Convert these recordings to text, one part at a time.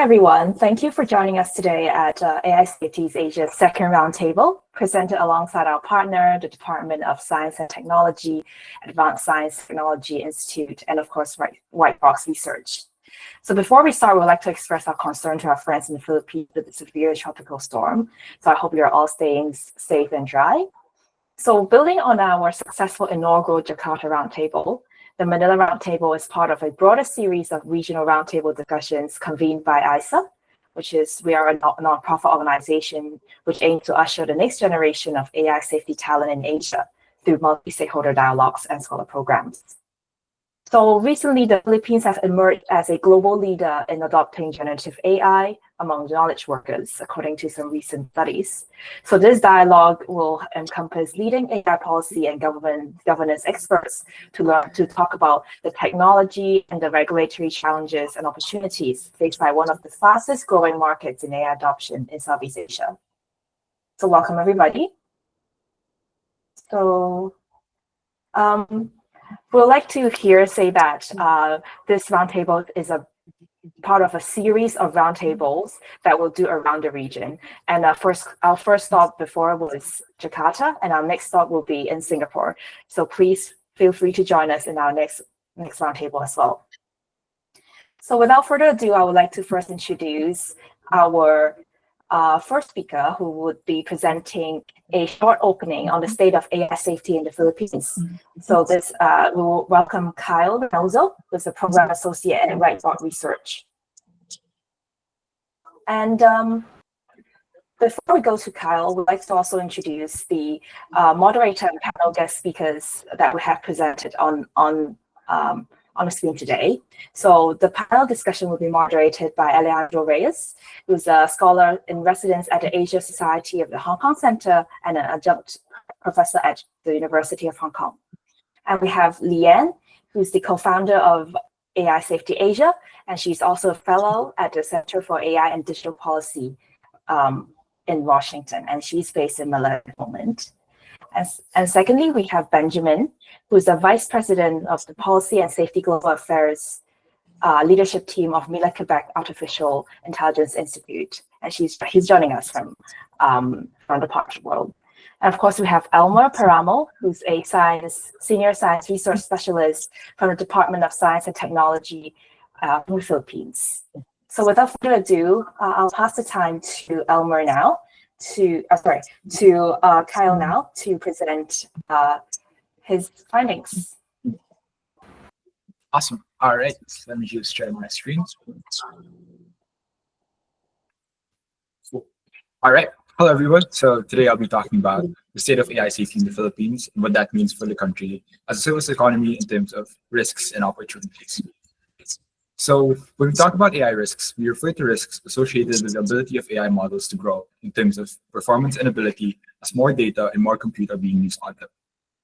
Everyone, thank you for joining us today at AICT's Asia's second roundtable, presented alongside our partner, the Department of Science and Technology, Advanced Science Technology Institute, and of course, Whitebox Research. So before we start, we'd like to express our concern to our friends in the Philippines with the severe tropical storm. So I hope you're all staying safe and dry. So building on our successful inaugural Jakarta Roundtable, the Manila Roundtable is part of a broader series of regional roundtable discussions convened by AISA, we are a nonprofit organization which aims to usher the next generation of AI safety talent in Asia through multi-stakeholder dialogues and scholar programs. So recently, the Philippines has emerged as a global leader in adopting generative AI among knowledge workers, according to some recent studies. So this dialogue will encompass leading AI policy and governance experts to talk about the technology and the regulatory challenges and opportunities faced by one of the fastest growing markets in AI adoption in Southeast Asia. So welcome, everybody. So, we'd like to say that this roundtable is a part of a series of roundtables that we'll do around the region. And our first stop before was Jakarta, and our next stop will be in Singapore. So please feel free to join us in our next roundtable as well. So without further ado, I would like to first introduce our first speaker, who would be presenting a short opening on the state of AI safety in the Philippines. So this we will welcome Kyle Reynoso, who's a program associate at Whitebox Research. And before we go to Kyle, we'd like to also introduce the moderator and panel guest speakers that we have presented on the screen today. So the panel discussion will be moderated by Alejandro Reyes, who's a scholar in residence at the Asia Society of the Hong Kong Center and an adjunct professor at the University of Hong Kong. And we have Leanne, who's the co-founder of AI Safety Asia, and she's also a fellow at the Center for AI and Digital Policy in Washington, and she's based in Mila at the moment. And secondly, we have Benjamin, who's the Vice President of the Policy and Safety Global Affairs leadership team of Mila, Quebec Artificial Intelligence Institute. And he's joining us from the part of the world. And of course, we have Elmer Peramo, who's a senior science research specialist from the Department of Science and Technology from the Philippines. So without further ado, I'll pass the time to Elmer now. Kyle now to present his findings. Awesome. All right, let me just share my screen. Cool. All right. Hello, everyone. So today I'll be talking about the state of AI safety in the Philippines and what that means for the country as a service economy in terms of risks and opportunities. So when we talk about AI risks, we refer to risks associated with the ability of AI models to grow in terms of performance and ability as more data and more compute are being used on them.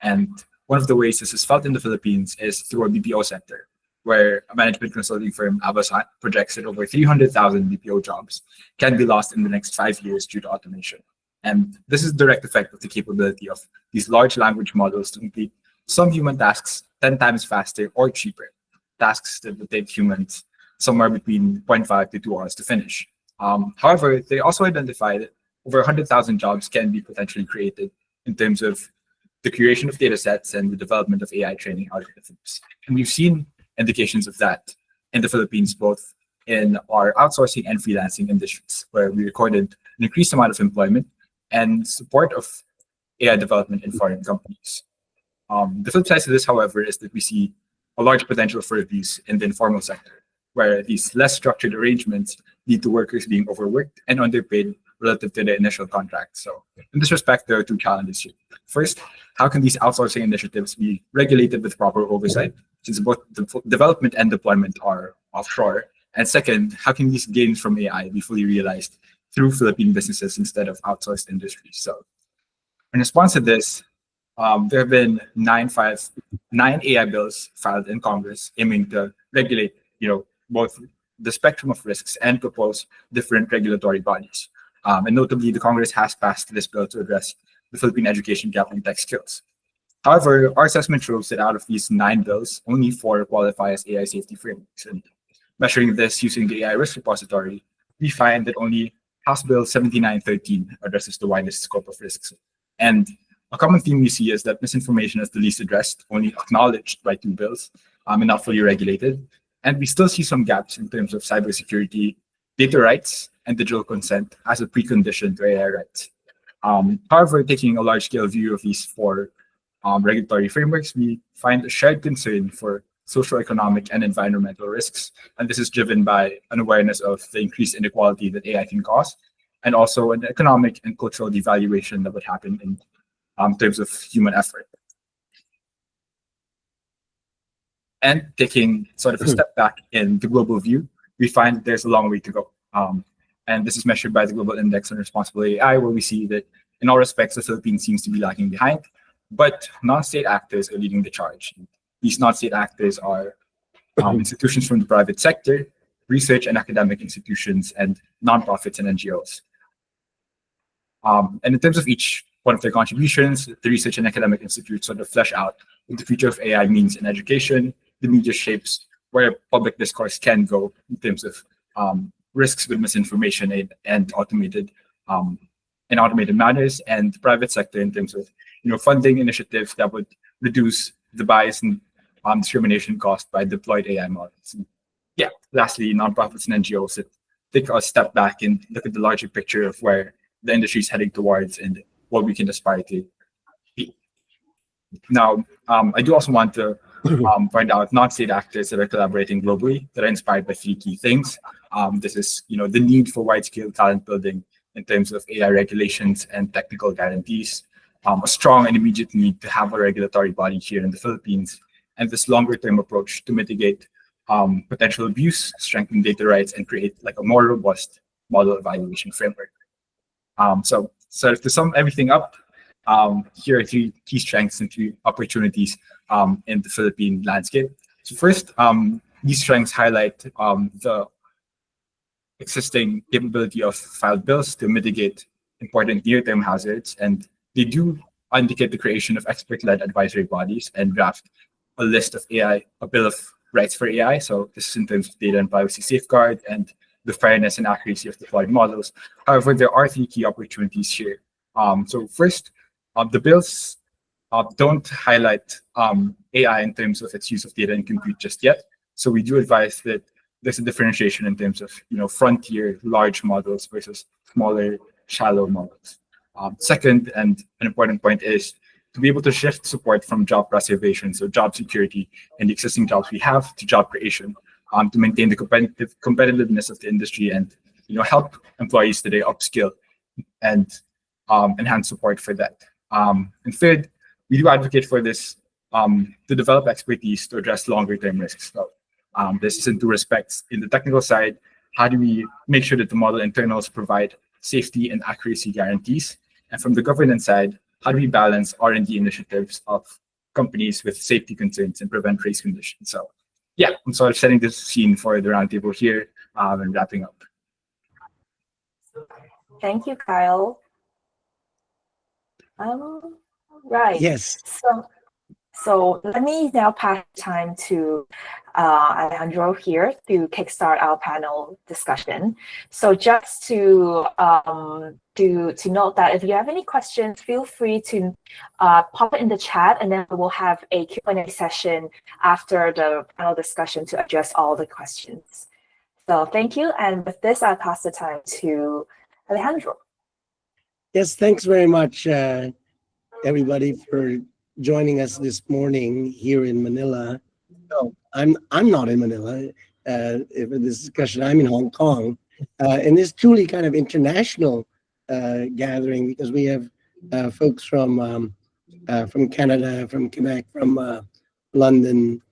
And one of the ways this is felt in the Philippines is through a BPO sector, where a management consulting firm, Avasant, projects that over 300,000 BPO jobs can be lost in the next 5 years due to automation. And this is a direct effect of the capability of these large language models to complete some human tasks 10 times faster or cheaper. Tasks that would take humans somewhere between 0.5 to 2 hours to finish. However, they also identified that over 100,000 jobs can be potentially created in terms of the creation of data sets and the development of AI training algorithms. And we've seen indications of that in the Philippines, both in our outsourcing and freelancing industries, where we recorded an increased amount of employment and support of AI development in foreign companies. The flip side to this, however, is that we see a large potential for abuse in the informal sector, where these less structured arrangements lead to workers being overworked and underpaid relative to the initial contract. So in this respect, there are two challenges here. First, how can these outsourcing initiatives be regulated with proper oversight, since both the development and deployment are offshore? And second, how can these gains from AI be fully realized through Philippine businesses instead of outsourced industries? So in response to this, there have been nine AI bills filed in Congress aiming to regulate, both the spectrum of risks and propose different regulatory bodies. And notably, the Congress has passed this bill to address the Philippine education gap in tech skills. However, our assessment shows that out of these 9 bills, only 4 qualify as AI safety frameworks. And measuring this using the AI risk repository, we find that only House Bill 7913 addresses the widest scope of risks. And a common theme we see is that misinformation is the least addressed, only acknowledged by two bills, and not fully regulated. And we still see some gaps in terms of cybersecurity, data rights, and digital consent as a precondition to AI rights. However, taking a large-scale view of these four regulatory frameworks, we find a shared concern for socioeconomic and environmental risks. And this is driven by an awareness of the increased inequality that AI can cause, and also an economic and cultural devaluation that would happen in terms of human effort. And taking sort of a step back in the global view, we find there's a long way to go. And this is measured by the Global Index on Responsible AI, where we see that in all respects, the Philippines seems to be lagging behind, but non-state actors are leading the charge. These non-state actors are institutions from the private sector, research and academic institutions, and nonprofits and NGOs. And in terms of each one of their contributions, the research and academic institutes sort of flesh out what the future of AI means in education. The media shapes where public discourse can go in terms of risks with misinformation and automated manners, and the private sector in terms of funding initiatives that would reduce the bias and discrimination caused by deployed AI models. And yeah, lastly, nonprofits and NGOs that take a step back and look at the larger picture of where the industry is heading towards and what we can aspire to be. Now, I do also want to point out non-state actors that are collaborating globally that are inspired by three key things. This is, the need for wide-scale talent building in terms of AI regulations and technical guarantees, a strong and immediate need to have a regulatory body here in the Philippines, and this longer-term approach to mitigate potential abuse, strengthen data rights, and create like a more robust model evaluation framework. So to sum everything up, here are three key strengths and three opportunities in the Philippine landscape. So first, these strengths highlight the existing capability of filed bills to mitigate important near-term hazards, and they do indicate the creation of expert-led advisory bodies and draft a list of a bill of rights for AI. So this is in terms of data and privacy safeguard and the fairness and accuracy of deployed models. However, there are three key opportunities here. So first, the bills don't highlight AI in terms of its use of data and compute just yet. So we do advise that there's a differentiation in terms of frontier large models versus smaller shallow models. Second, and an important point, is to be able to shift support from job preservation, so job security and the existing jobs we have, to job creation, to maintain the competitiveness of the industry and help employees today upskill and enhance support for that. And third, we do advocate for this to develop expertise to address longer-term risks. So, this is in two respects. In the technical side, how do we make sure that the model internals provide safety and accuracy guarantees? And from the governance side, how do we balance R&D initiatives of companies with safety concerns and prevent race conditions? So yeah, I'm sort of setting this scene for the roundtable here and wrapping up. Thank you, Kyle. Right. Yes. So let me now pass time to Alejandro here to kickstart our panel discussion. So just to note that if you have any questions, feel free to pop it in the chat, and then we'll have a Q&A session after the panel discussion to address all the questions. So thank you, and with this, I'll pass the time to Alejandro. Yes, thanks very much, everybody, for joining us this morning here in Manila. No, I'm not in Manila for this discussion. I'm in Hong Kong, and this truly kind of international gathering, because we have folks from Canada, from Quebec, from London,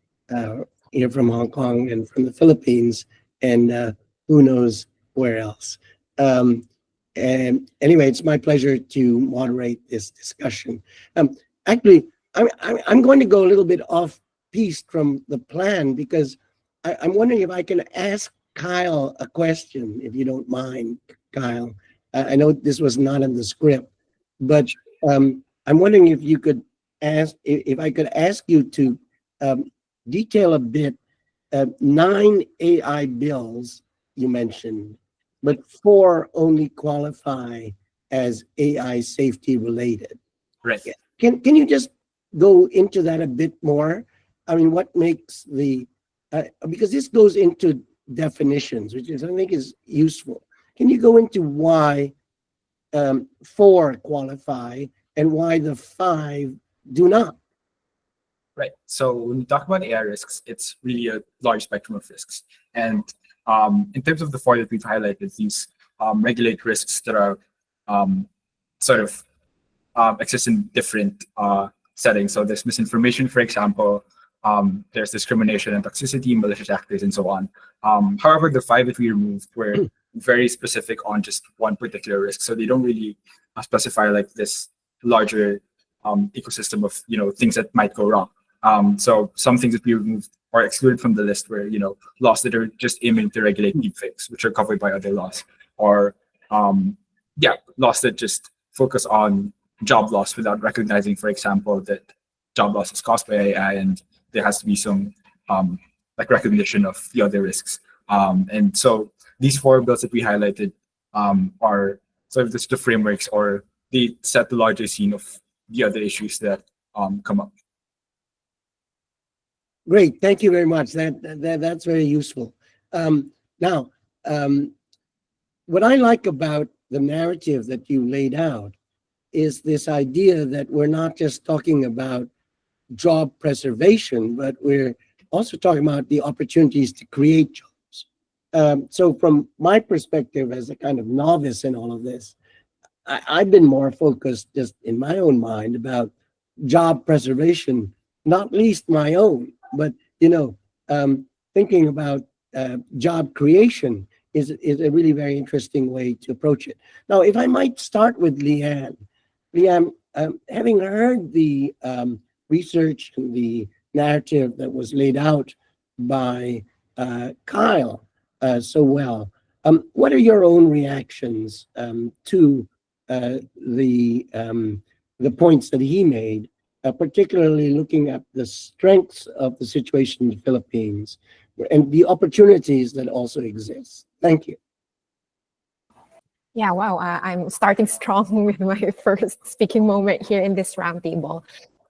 here from Hong Kong, and from the Philippines, and who knows where else. And anyway, it's my pleasure to moderate this discussion. Actually, I'm going to go a little bit off piste from the plan, because I'm wondering if I can ask Kyle a question, if you don't mind, Kyle. I know this was not in the script, but I'm wondering if you could if I could ask you to detail a bit 9 AI bills you mentioned, but 4 only qualify as AI safety related. Right. Can you just go into that a bit more? I mean, what makes the because this goes into definitions, which is I think is useful. Can you go into why 4 qualify and why the 5 do not? Right. So when we talk about AI risks, it's really a large spectrum of risks. And in terms of the 4 that we've highlighted, these regulate risks that are sort of exist in different settings. So there's misinformation, for example. There's discrimination and toxicity, malicious actors, and so on. However, the 5 that we removed were very specific on just one particular risk. So they don't really specify like this larger ecosystem of things that might go wrong. So some things that we removed or excluded from the list were laws that are just aiming to regulate deepfakes, which are covered by other laws, or laws that just focus on job loss without recognizing, for example, that job loss is caused by AI and there has to be some like recognition of the other risks. And so these 4 bills that we highlighted are sort of just the frameworks, or they set the larger scene of the other issues that come up. Great, thank you very much. That's very useful. Now, what I like about the narrative that you laid out is this idea that we're not just talking about job preservation, but we're also talking about the opportunities to create jobs. So from my perspective as a kind of novice in all of this, I've been more focused just in my own mind about job preservation, not least my own, but thinking about job creation is a really very interesting way to approach it. Now, if I might start with Leanne, having heard the research and the narrative that was laid out by Kyle so well, what are your own reactions to the points that he made, particularly looking at the strengths of the situation in the Philippines and the opportunities that also exist? Thank you. Yeah, wow. I'm starting strong with my first speaking moment here in this roundtable.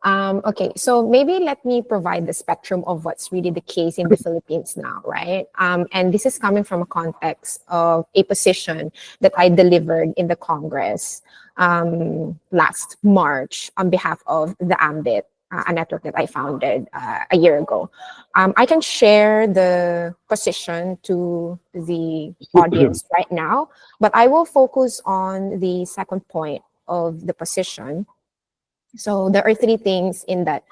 Okay, so maybe let me provide the spectrum of what's really the case in the Philippines now, right? And this is coming from a context of a position that I delivered in the Congress last March on behalf of the AMBIT, a network that I founded a year ago. I can share the position to the audience right now, but I will focus on the second point of the position. So there are 3 things in that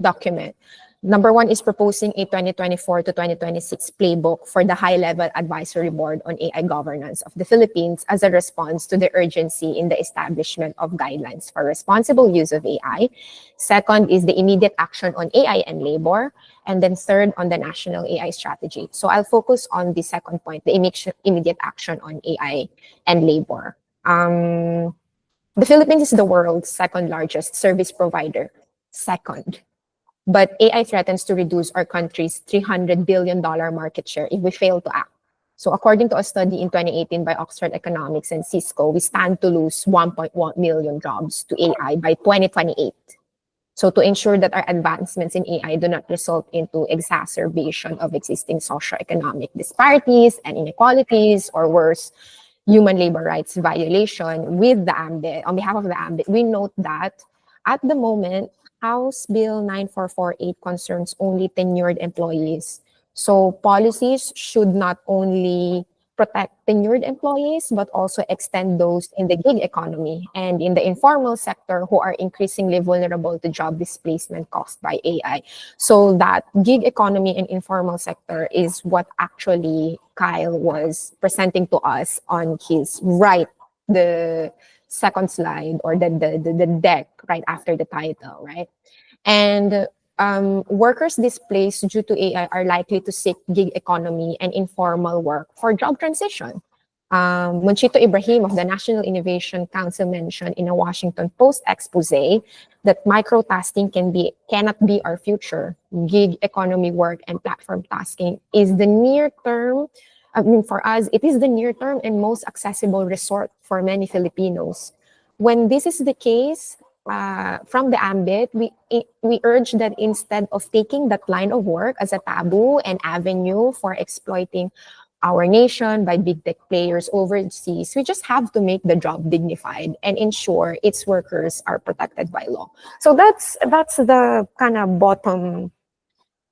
document. Number 1 is proposing a 2024 to 2026 playbook for the high-level advisory board on AI governance of the Philippines as a response to the urgency in the establishment of guidelines for responsible use of AI. Second is the immediate action on AI and labor. And then third, on the national AI strategy. So I'll focus on the second point, the immediate action on AI and labor. The Philippines is the world's second largest service provider. Second. But AI threatens to reduce our country's $300 billion market share if we fail to act. So according to a study in 2018 by Oxford Economics and Cisco, we stand to lose 1.1 million jobs to AI by 2028. So to ensure that our advancements in AI do not result into exacerbation of existing socioeconomic disparities and inequalities, or worse, human labor rights violation with the AMBIT, on behalf of the AMBIT, we note that at the moment, House Bill 9448 concerns only tenured employees. So policies should not only protect tenured employees, but also extend those in the gig economy and in the informal sector who are increasingly vulnerable to job displacement caused by AI. So that gig economy and informal sector is what actually Kyle was presenting to us on his right, the second slide, or the deck right after the title, right? And workers displaced due to AI are likely to seek gig economy and informal work for job transition. Monchito Ibrahim of the National Innovation Council mentioned in a Washington Post expose that microtasking cannot be our future. Gig economy work and platform tasking is the near term. I mean, for us, it is the near term and most accessible resort for many Filipinos. When this is the case, from the ambit, we urge that instead of taking that line of work as a taboo and avenue for exploiting our nation by big tech players overseas, we just have to make the job dignified and ensure its workers are protected by law. So that's the kind of bottom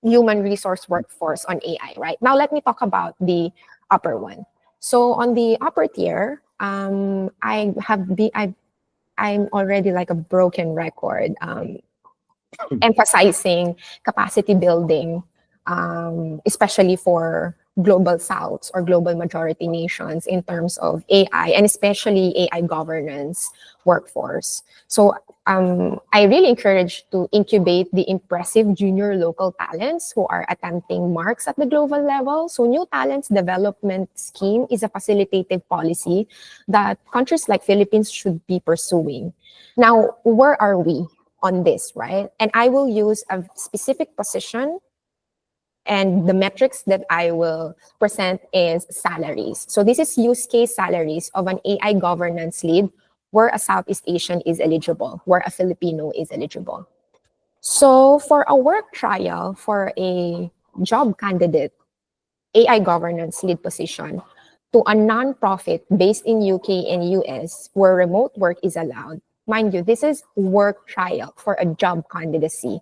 human resource workforce on AI, right? Now let me talk about the upper one. So on the upper tier, I'm already like a broken record, emphasizing capacity building, especially for global souths or global majority nations in terms of AI and especially AI governance workforce. So I really encourage to incubate the impressive junior local talents who are attempting marks at the global level. So New Talents Development Scheme is a facilitative policy that countries like Philippines should be pursuing. Now, where are we on this, right? And I will use a specific position, and the metrics that I will present is salaries. So this is use case salaries of an AI governance lead where a Southeast Asian is eligible, where a Filipino is eligible. So for a work trial for a job candidate, AI governance lead position to a nonprofit based in UK and US where remote work is allowed. Mind you, this is work trial for a job candidacy.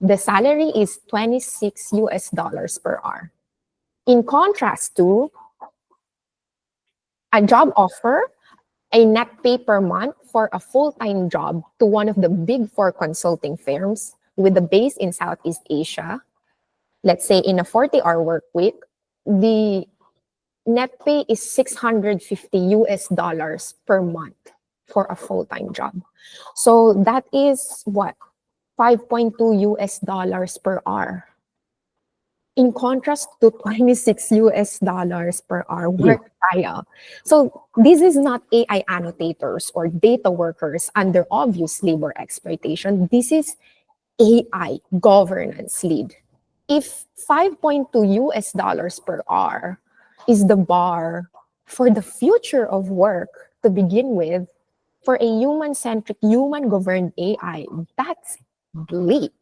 The salary is $26 per hour. In contrast to a job offer, a net pay per month for a full-time job to one of the big four consulting firms with a base in Southeast Asia, let's say in a 40-hour work week, the net pay is $650 per month for a full-time job. So that is what? $5.2 per hour. In contrast to $26 per hour work trial. So this is not AI annotators or data workers under obvious labor exploitation. This is AI governance lead. If $5.2 per hour is the bar for the future of work to begin with, for a human-centric, human-governed AI, that's bleak.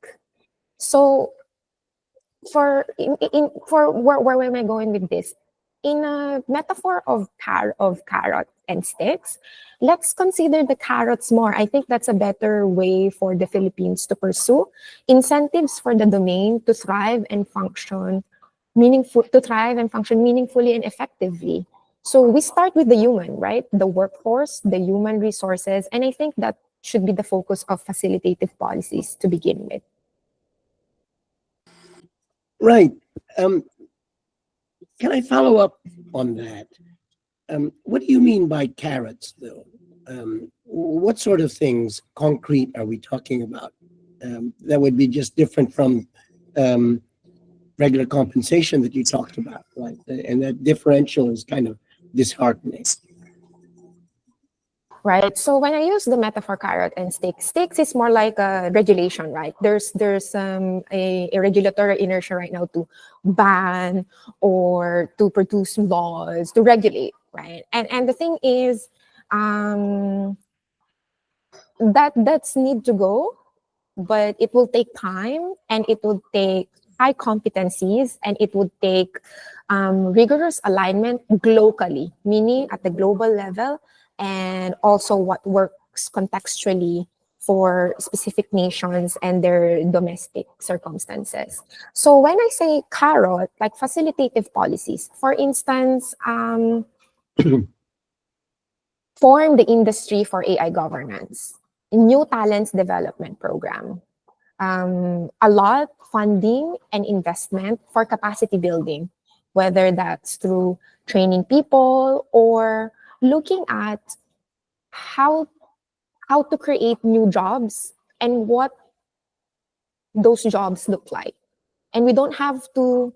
So where am I going with this? In a metaphor of carrot and sticks, let's consider the carrots more. I think that's a better way for the Philippines to pursue incentives for the domain to thrive and function meaningfully and effectively. So we start with the human, right? The workforce, the human resources, and I think that should be the focus of facilitative policies to begin with. Right. Can I follow up on that? What do you mean by carrots, though? What sort of things, concrete, are we talking about? That would be just different from regular compensation that you talked about, right? And that differential is kind of disheartening. Right. So when I use the metaphor carrot and sticks is more like a regulation, right? There's a regulatory inertia right now to ban or to produce laws to regulate, right? And the thing is, that's need to go, but it will take time and it will take high competencies and it would take rigorous alignment locally, meaning at the global level, and also what works contextually for specific nations and their domestic circumstances. So when I say carrot, like facilitative policies, for instance, form the industry for AI governance, New Talents Development Program, a lot funding and investment for capacity building, whether that's through training people or looking at how to create new jobs and what those jobs look like. And we don't have to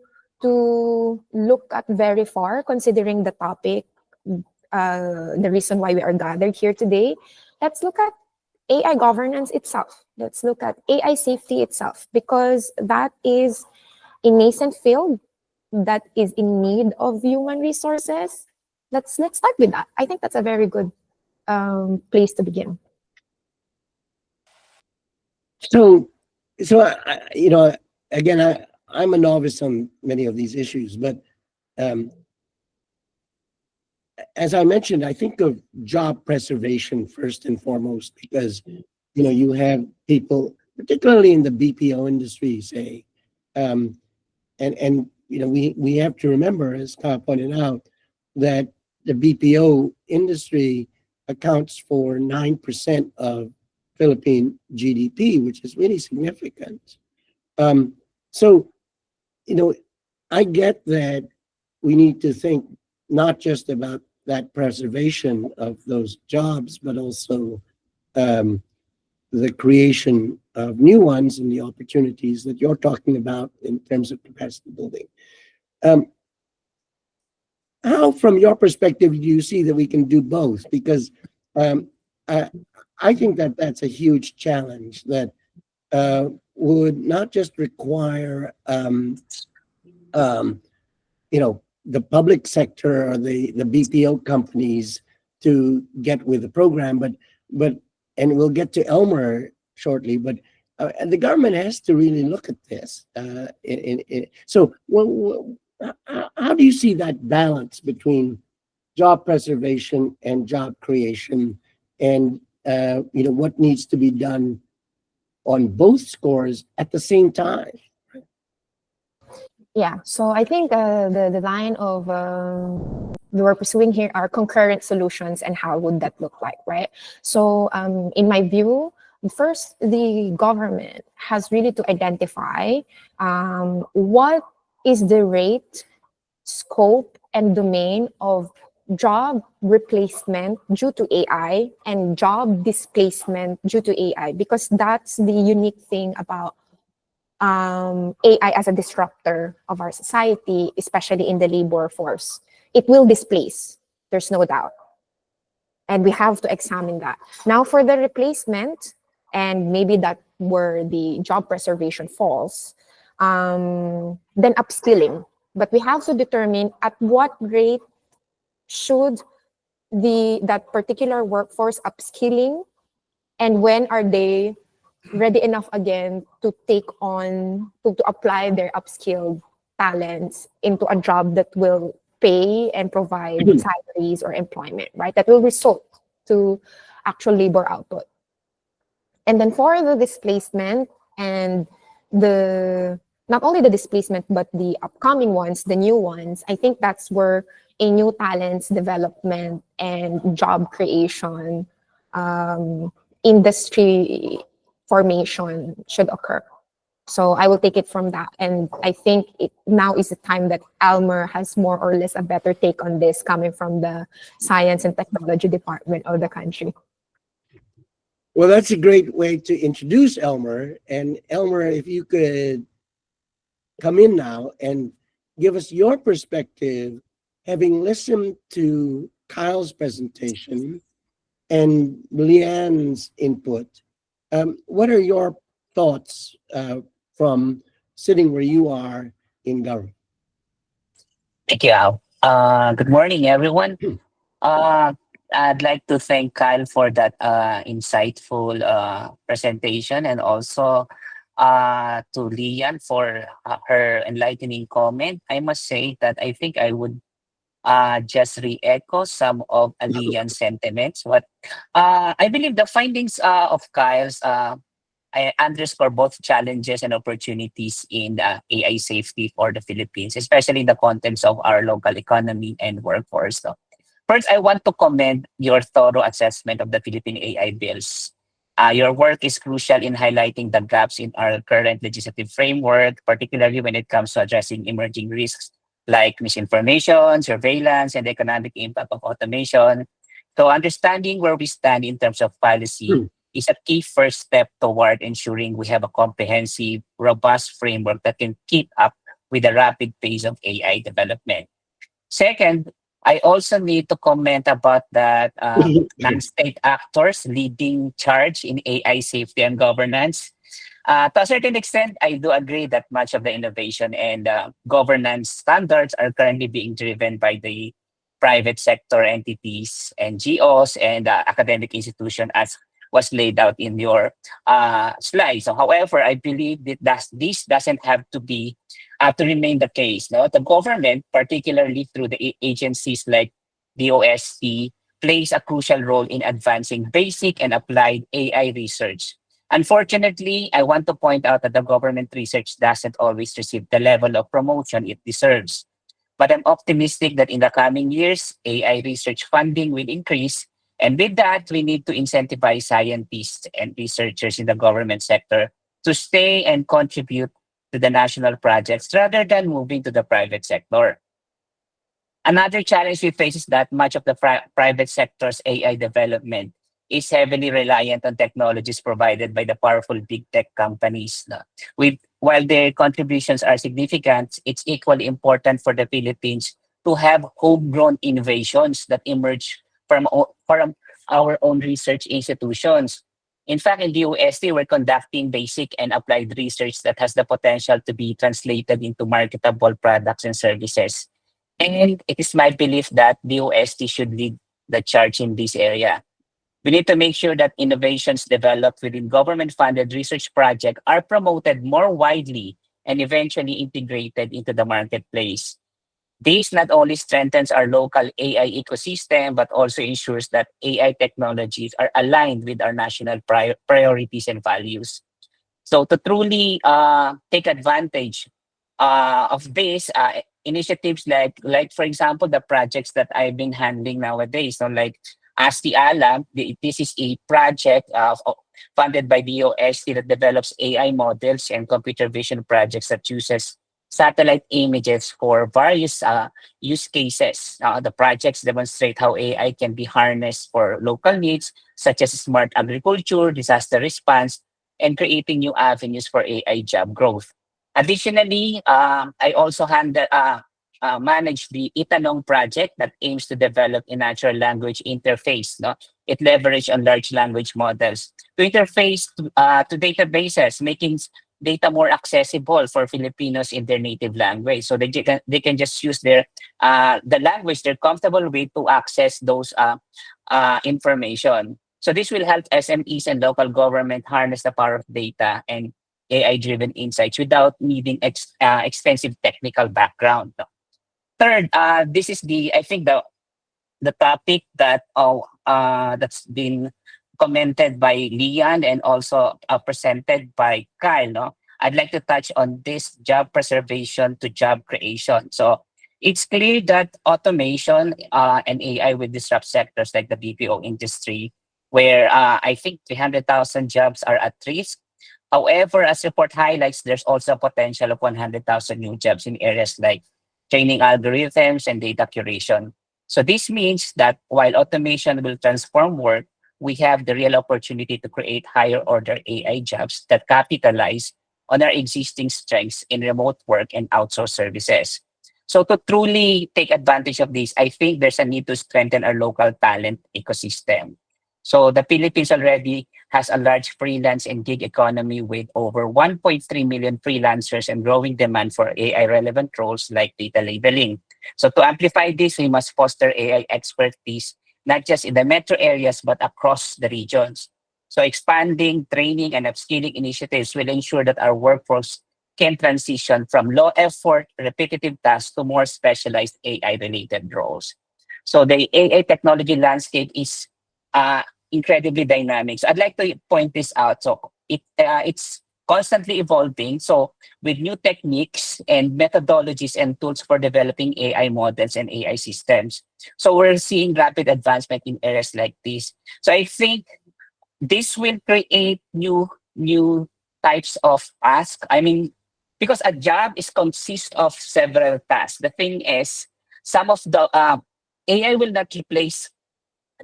look at very far considering the topic the reason why we are gathered here today, let's look at AI governance itself. Let's look at AI safety itself, because that is a nascent field that is in need of human resources. Let's start with that. I think that's a very good place to begin. So, again, I'm a novice on many of these issues, but as I mentioned, I think of job preservation first and foremost, because you have people, particularly in the BPO industry, say, and we have to remember, as Kyle pointed out, that the BPO industry accounts for 9% of Philippine GDP, which is really significant. So, I get that we need to think not just about that preservation of those jobs, but also the creation of new ones and the opportunities that you're talking about in terms of capacity building. How, from your perspective, do you see that we can do both? Because I think that that's a huge challenge that would not just require the public sector or the BPO companies to get with the program, but and we'll get to Elmer shortly, but and the government has to really look at this. So, how do you see that balance between job preservation and job creation, and what needs to be done on both scores at the same time? Yeah, so I think the line of we were pursuing here are concurrent solutions, and how would that look like, right? So in my view, first, the government has really to identify what is the rate, scope, and domain of job replacement due to AI and job displacement due to AI, because that's the unique thing about AI as a disruptor of our society, especially in the labor force. It will displace, there's no doubt. And we have to examine that. Now for the replacement, and maybe that where the job preservation falls, then upskilling. But we have to determine at what rate should that particular workforce upskilling, and when are they ready enough again to take on, to apply their upskilled talents into a job that will pay and provide salaries or employment, right? That will result to actual labor output. And then for the displacement and not only the displacement, but the upcoming ones, the new ones, I think that's where a new talents development and job creation, industry formation should occur. So I will take it from that. And I think now is the time that Elmer has more or less a better take on this, coming from the Science and Technology Department of the country. Well, that's a great way to introduce Elmer. And Elmer, if you could come in now and give us your perspective, having listened to Kyle's presentation and Leanne's input. What are your thoughts from sitting where you are in government? Thank you, Al. Good morning, everyone. I'd like to thank Kyle for that insightful presentation, and also to Lian for her enlightening comment. I must say that I think I would just re-echo some of Lian's sentiments. What I believe the findings of Kyle's I underscore both challenges and opportunities in AI safety for the Philippines, especially in the context of our local economy and workforce. So, first, I want to commend your thorough assessment of the Philippine AI bills. Your work is crucial in highlighting the gaps in our current legislative framework, particularly when it comes to addressing emerging risks like misinformation, surveillance, and the economic impact of automation. So understanding where we stand in terms of policy is a key first step toward ensuring we have a comprehensive, robust framework that can keep up with the rapid pace of AI development. Second, I also need to comment about that non-state actors leading charge in AI safety and governance. To a certain extent, I do agree that much of the innovation and governance standards are currently being driven by the private sector entities, NGOs, and academic institutions, as was laid out in your slide. So, however, I believe that this doesn't have to be to remain the case. No, the government, particularly through the agencies like DOST, plays a crucial role in advancing basic and applied AI research. Unfortunately, I want to point out that the government research doesn't always receive the level of promotion it deserves. But I'm optimistic that in the coming years, AI research funding will increase. And with that, we need to incentivize scientists and researchers in the government sector to stay and contribute to the national projects rather than moving to the private sector. Another challenge we face is that much of the private sector's AI development is heavily reliant on technologies provided by the powerful big tech companies. While their contributions are significant, it's equally important for the Philippines to have homegrown innovations that emerge from our own research institutions. In fact, in the UST, we're conducting basic and applied research that has the potential to be translated into marketable products and services. And it is my belief that the UST should lead the charge in this area. We need to make sure that innovations developed within government-funded research projects are promoted more widely and eventually integrated into the marketplace. This not only strengthens our local AI ecosystem, but also ensures that AI technologies are aligned with our national priorities and values. So to truly take advantage of this, initiatives like for example, the projects that I've been handling nowadays, so like ASTI Alam, this is a project funded by the OST that develops AI models and computer vision projects that uses satellite images for various use cases. The projects demonstrate how AI can be harnessed for local needs, such as smart agriculture, disaster response, and creating new avenues for AI job growth. Additionally, I also manage the Itanong project that aims to develop a natural language interface. No? It leverages on large language models to interface to databases, making data more accessible for Filipinos in their native language. So they can just use the language they're comfortable with to access those information. So this will help SMEs and local government harness the power of data and AI-driven insights without needing extensive technical background. No? Third, this is I think the topic that's been commented by Lian and also presented by Kyle. No? I'd like to touch on this job preservation to job creation. So it's clear that automation and AI will disrupt sectors like the BPO industry, where I think 300,000 jobs are at risk. However, as report highlights, there's also a potential of 100,000 new jobs in areas like training algorithms and data curation. So this means that while automation will transform work, we have the real opportunity to create higher order AI jobs that capitalize on our existing strengths in remote work and outsourced services. So to truly take advantage of this, I think there's a need to strengthen our local talent ecosystem. So the Philippines already has a large freelance and gig economy with over 1.3 million freelancers and growing demand for AI-relevant roles like data labeling. So to amplify this, we must foster AI expertise, not just in the metro areas, but across the regions. So expanding, training, and upskilling initiatives will ensure that our workforce can transition from low-effort, repetitive tasks to more specialized AI-related roles. So the AI technology landscape is incredibly dynamic. So I'd like to point this out. So it's constantly evolving. So with new techniques and methodologies and tools for developing AI models and AI systems. So we're seeing rapid advancement in areas like this. So I think this will create new types of tasks. I mean, because a job is consist of several tasks. The thing is, some of the AI will not replace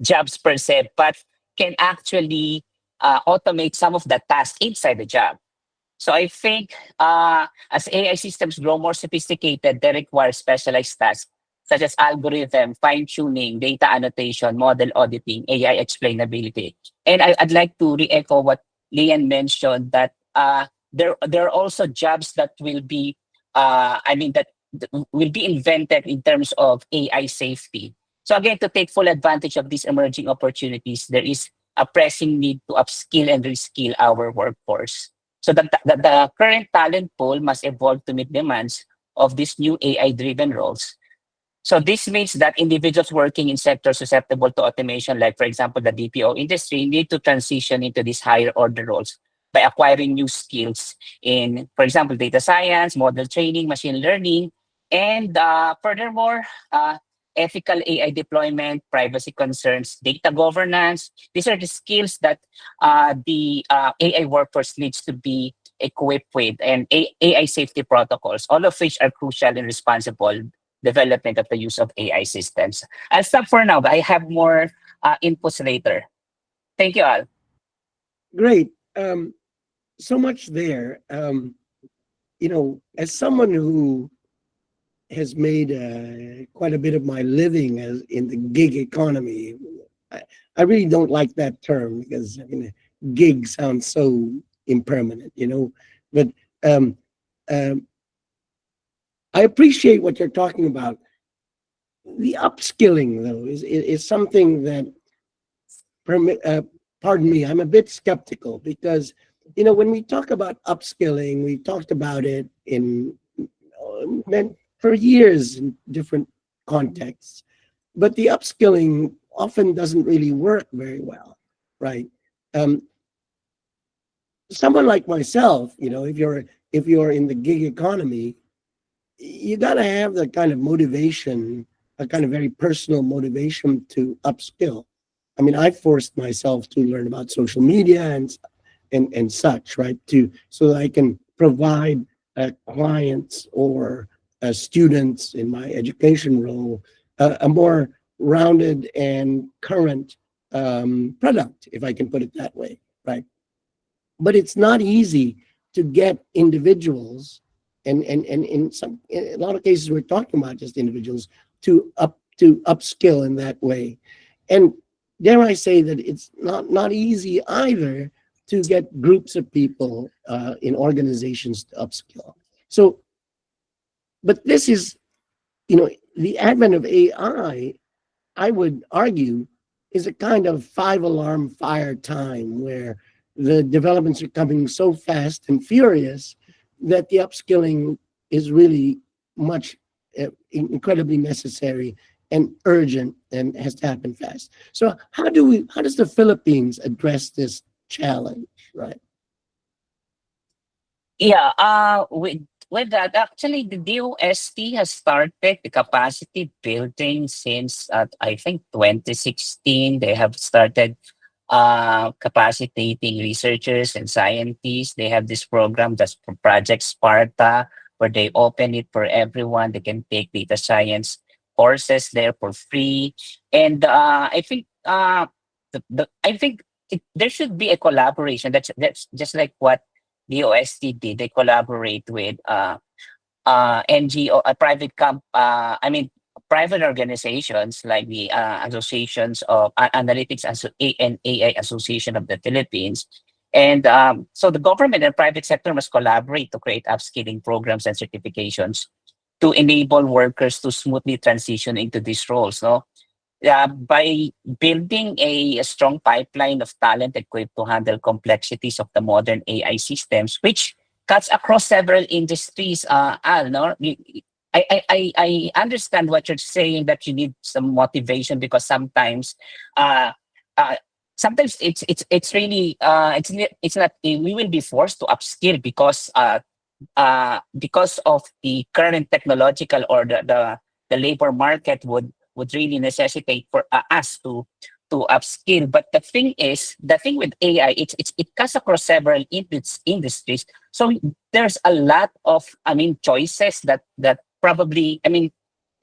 jobs per se, but can actually automate some of the tasks inside the job. So I think as AI systems grow more sophisticated, they require specialized tasks such as algorithm, fine-tuning, data annotation, model auditing, AI explainability. And I'd like to re-echo what Lian mentioned, that there are also jobs that will be, that will be invented in terms of AI safety. So again, to take full advantage of these emerging opportunities, there is a pressing need to upskill and reskill our workforce. So the current talent pool must evolve to meet demands of these new AI-driven roles. So this means that individuals working in sectors susceptible to automation, like for example, the BPO industry, need to transition into these higher order roles by acquiring new skills in, for example, data science, model training, machine learning, and furthermore, ethical AI deployment, privacy concerns, data governance. These are the skills that the AI workforce needs to be equipped with, and AI safety protocols, all of which are crucial in responsible development of the use of AI systems. I'll stop for now, but I have more inputs later. Thank you all. Great. So much there. As someone who has made quite a bit of my living as in the gig economy, I really don't like that term because gig sounds so impermanent, But I appreciate what you're talking about. The upskilling, though, is something that, pardon me, I'm a bit skeptical because, when we talk about upskilling, we talked about it for years in different contexts, but the upskilling often doesn't really work very well, right? Someone like myself, if you're in the gig economy, you got to have the kind of motivation, a kind of very personal motivation to upskill. I mean, I forced myself to learn about social media and such, right? So that I can provide clients or students in my education role a more rounded and current product, if I can put it that way, right? But it's not easy to get individuals, and in a lot of cases we're talking about just individuals to upskill in that way. And dare I say that it's not easy either to get groups of people in organizations to upskill. So, but this is, the advent of AI, I would argue, is a kind of 5-alarm fire time where the developments are coming so fast and furious that the upskilling is really incredibly necessary and urgent and has to happen fast. So how does the Philippines address this challenge, right? Yeah, with that, actually, the DOST has started the capacity building since I think 2016. They have started capacitating researchers and scientists. They have this program that's for Project Sparta, where they open it for everyone. They can take data science courses there for free. And I think there should be a collaboration. That's just like what the OST did. They collaborate with NGO, private organizations like the associations of analytics and AI Association of the Philippines. And so the government and private sector must collaborate to create upskilling programs and certifications to enable workers to smoothly transition into these roles. No, by building a strong pipeline of talent equipped to handle complexities of the modern AI systems, which cuts across several industries. Al, no, I understand what you're saying, that you need some motivation because uh, uh, sometimes it's really it's not, we will be forced to upskill because of the current technological or the labor market would really necessitate for us to upskill. But the thing with AI, it cuts across several industries. So there's a lot of choices that probably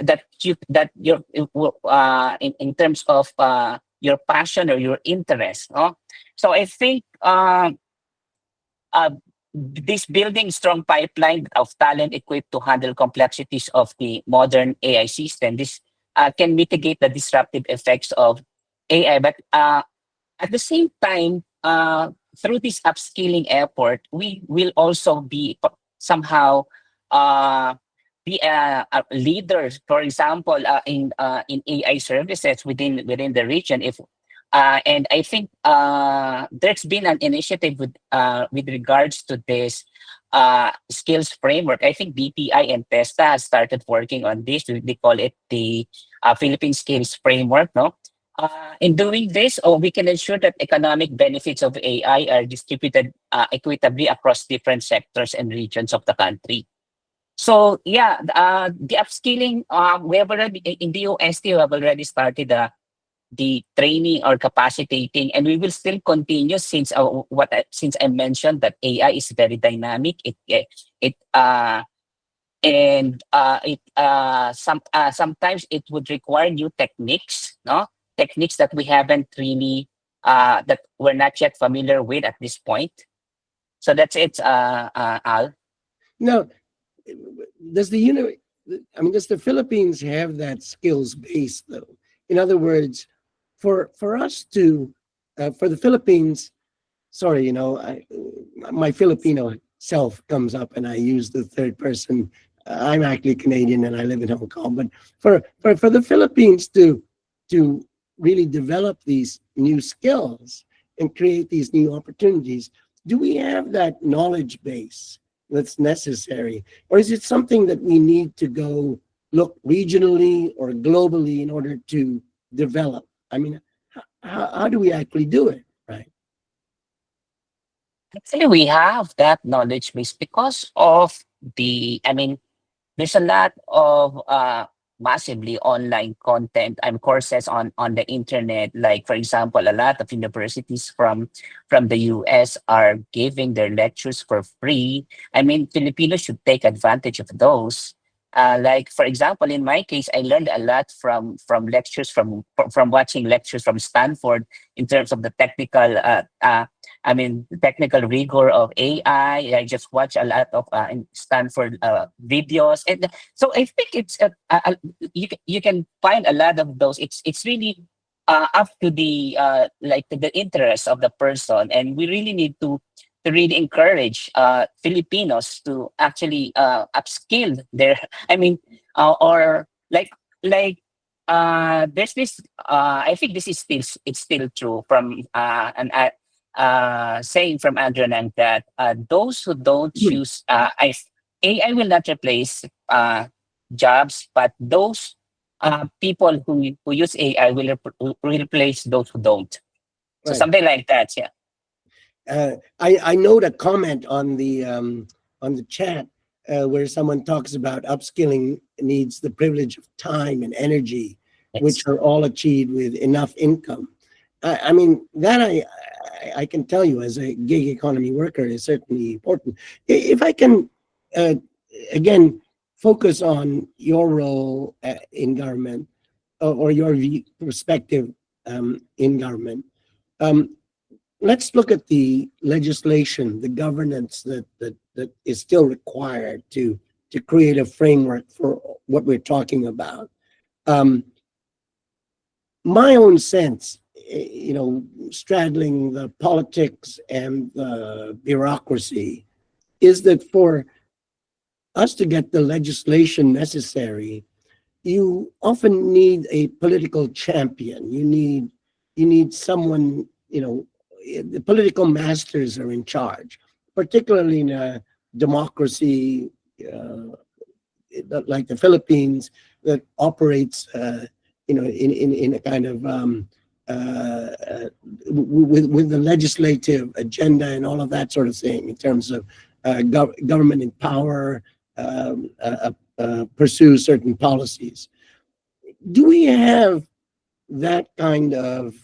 that you're in terms of your passion or your interest. No? So I think uh, this building strong pipeline of talent equipped to handle complexities of the modern AI system, this can mitigate the disruptive effects of AI. But at the same time, through this upskilling effort, we will also be somehow be a leader, for example, in AI services within the region. If and I think there's been an initiative with regards to this skills framework. I think BPI and TESTA has started working on this. They call it the Philippine Skills Framework. No, in doing this, we can ensure that economic benefits of AI are distributed equitably across different sectors and regions of the country. So yeah, the upskilling, we have already in the UST, we have already started the training or capacitating, and we will still continue since since I mentioned that AI is very dynamic. Sometimes it would require new techniques, no techniques that we haven't really that we're not yet familiar with at this point. So that's it, Al. Now, does does the Philippines have that skills base though? In other words, for us to, for the Philippines, sorry, my Filipino self comes up and I use the third person. I'm actually Canadian and I live in Hong Kong, but for the Philippines to really develop these new skills and create these new opportunities, do we have that knowledge base that's necessary? Or is it something that we need to go look regionally or globally in order to develop? I mean, how do we actually do it, right? Actually, we have that knowledge base because of there's a lot of massively online content and courses on the internet. Like, for example, a lot of universities from the US are giving their lectures for free. Filipinos should take advantage of those. Like, for example, in my case, I learned a lot from lectures from watching lectures from Stanford in terms of the technical technical rigor of AI. I just watch a lot of Stanford videos, and so I think it's you can find a lot of those. It's really up to the the interest of the person, and we really need to really encourage Filipinos to actually upskill their. Or there's this. I think this is still true from an saying from Adrian that those who don't choose AI will not replace jobs, but those people who use AI will replace those who don't. So Right. something like that, yeah. I note a comment on the chat where someone talks about upskilling needs the privilege of time and energy, which are all achieved with enough income. That I can tell you as a gig economy worker is certainly important. If I can again focus on your role in government or your perspective in government. Let's look at the legislation, the governance that is still required to create a framework for what we're talking about. My own sense, straddling the politics and the bureaucracy, is that for us to get the legislation necessary, you often need a political champion. You need someone, the political masters are in charge, particularly in a democracy like the Philippines that operates, in a kind of with the legislative agenda and all of that sort of thing in terms of government in power, pursue certain policies. Do we have that kind of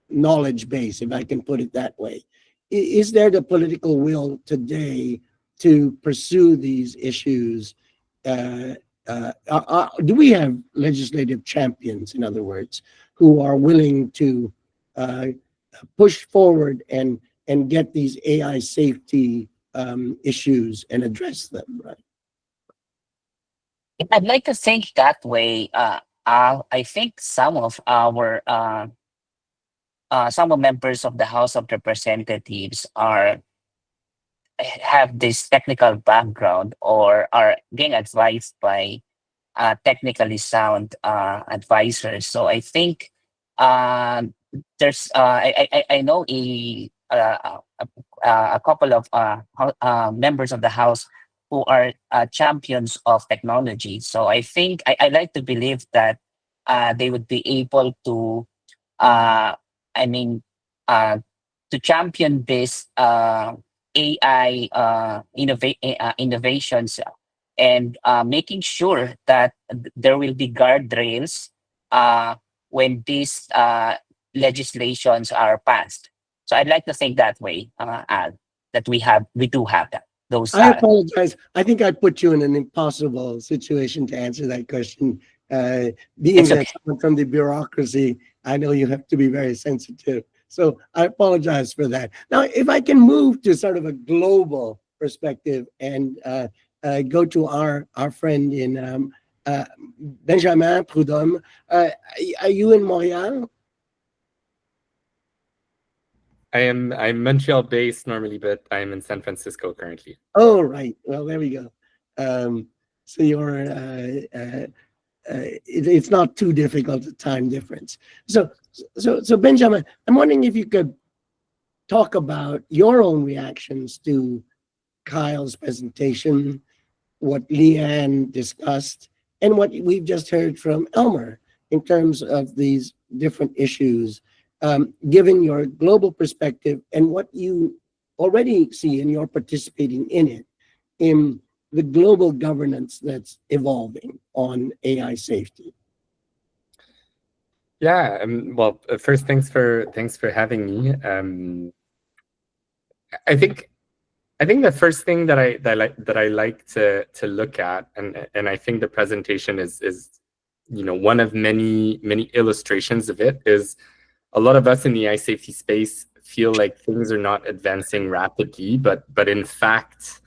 knowledge base, if I can put it that way? Is there the political will today to pursue these issues? Do we have legislative champions, in other words, who are willing to push forward and and get these AI safety issues and address them, right? I'd like to think that way. I think some of members of the House of Representatives have this technical background or are being advised by technically sound advisors. So I think I know a couple of members of the House who are champions of technology. So I think I like to believe that they would be able to, I mean, uh, to champion this AI innovations and making sure that there will be guardrails when these legislations are passed. So I'd like to think that way, Al, that we do have that. Those I apologize. I think I put you in an impossible situation to answer that question. Being It's that okay. someone from the bureaucracy, I know you have to be very sensitive. So I apologize for that. Now, if I can move to sort of a global perspective and go to our friend in Benjamin Prud'homme. Are you in Montreal? I'm Montreal based normally, but I'm in San Francisco currently. Oh, right. Well, there we go. So you're it's not too difficult a time difference. So Benjamin, I'm wondering if you could talk about your own reactions to Kyle's presentation, what Leanne discussed, and what we've just heard from Elmer in terms of these different issues, given your global perspective and what you already see and you're participating in it, in the global governance that's evolving on AI safety. Yeah. Well, first, thanks for having me. I think the first thing that I like to look at, and I think the presentation is one of many illustrations of it, is a lot of us in the AI safety space feel like things are not advancing rapidly, but in fact,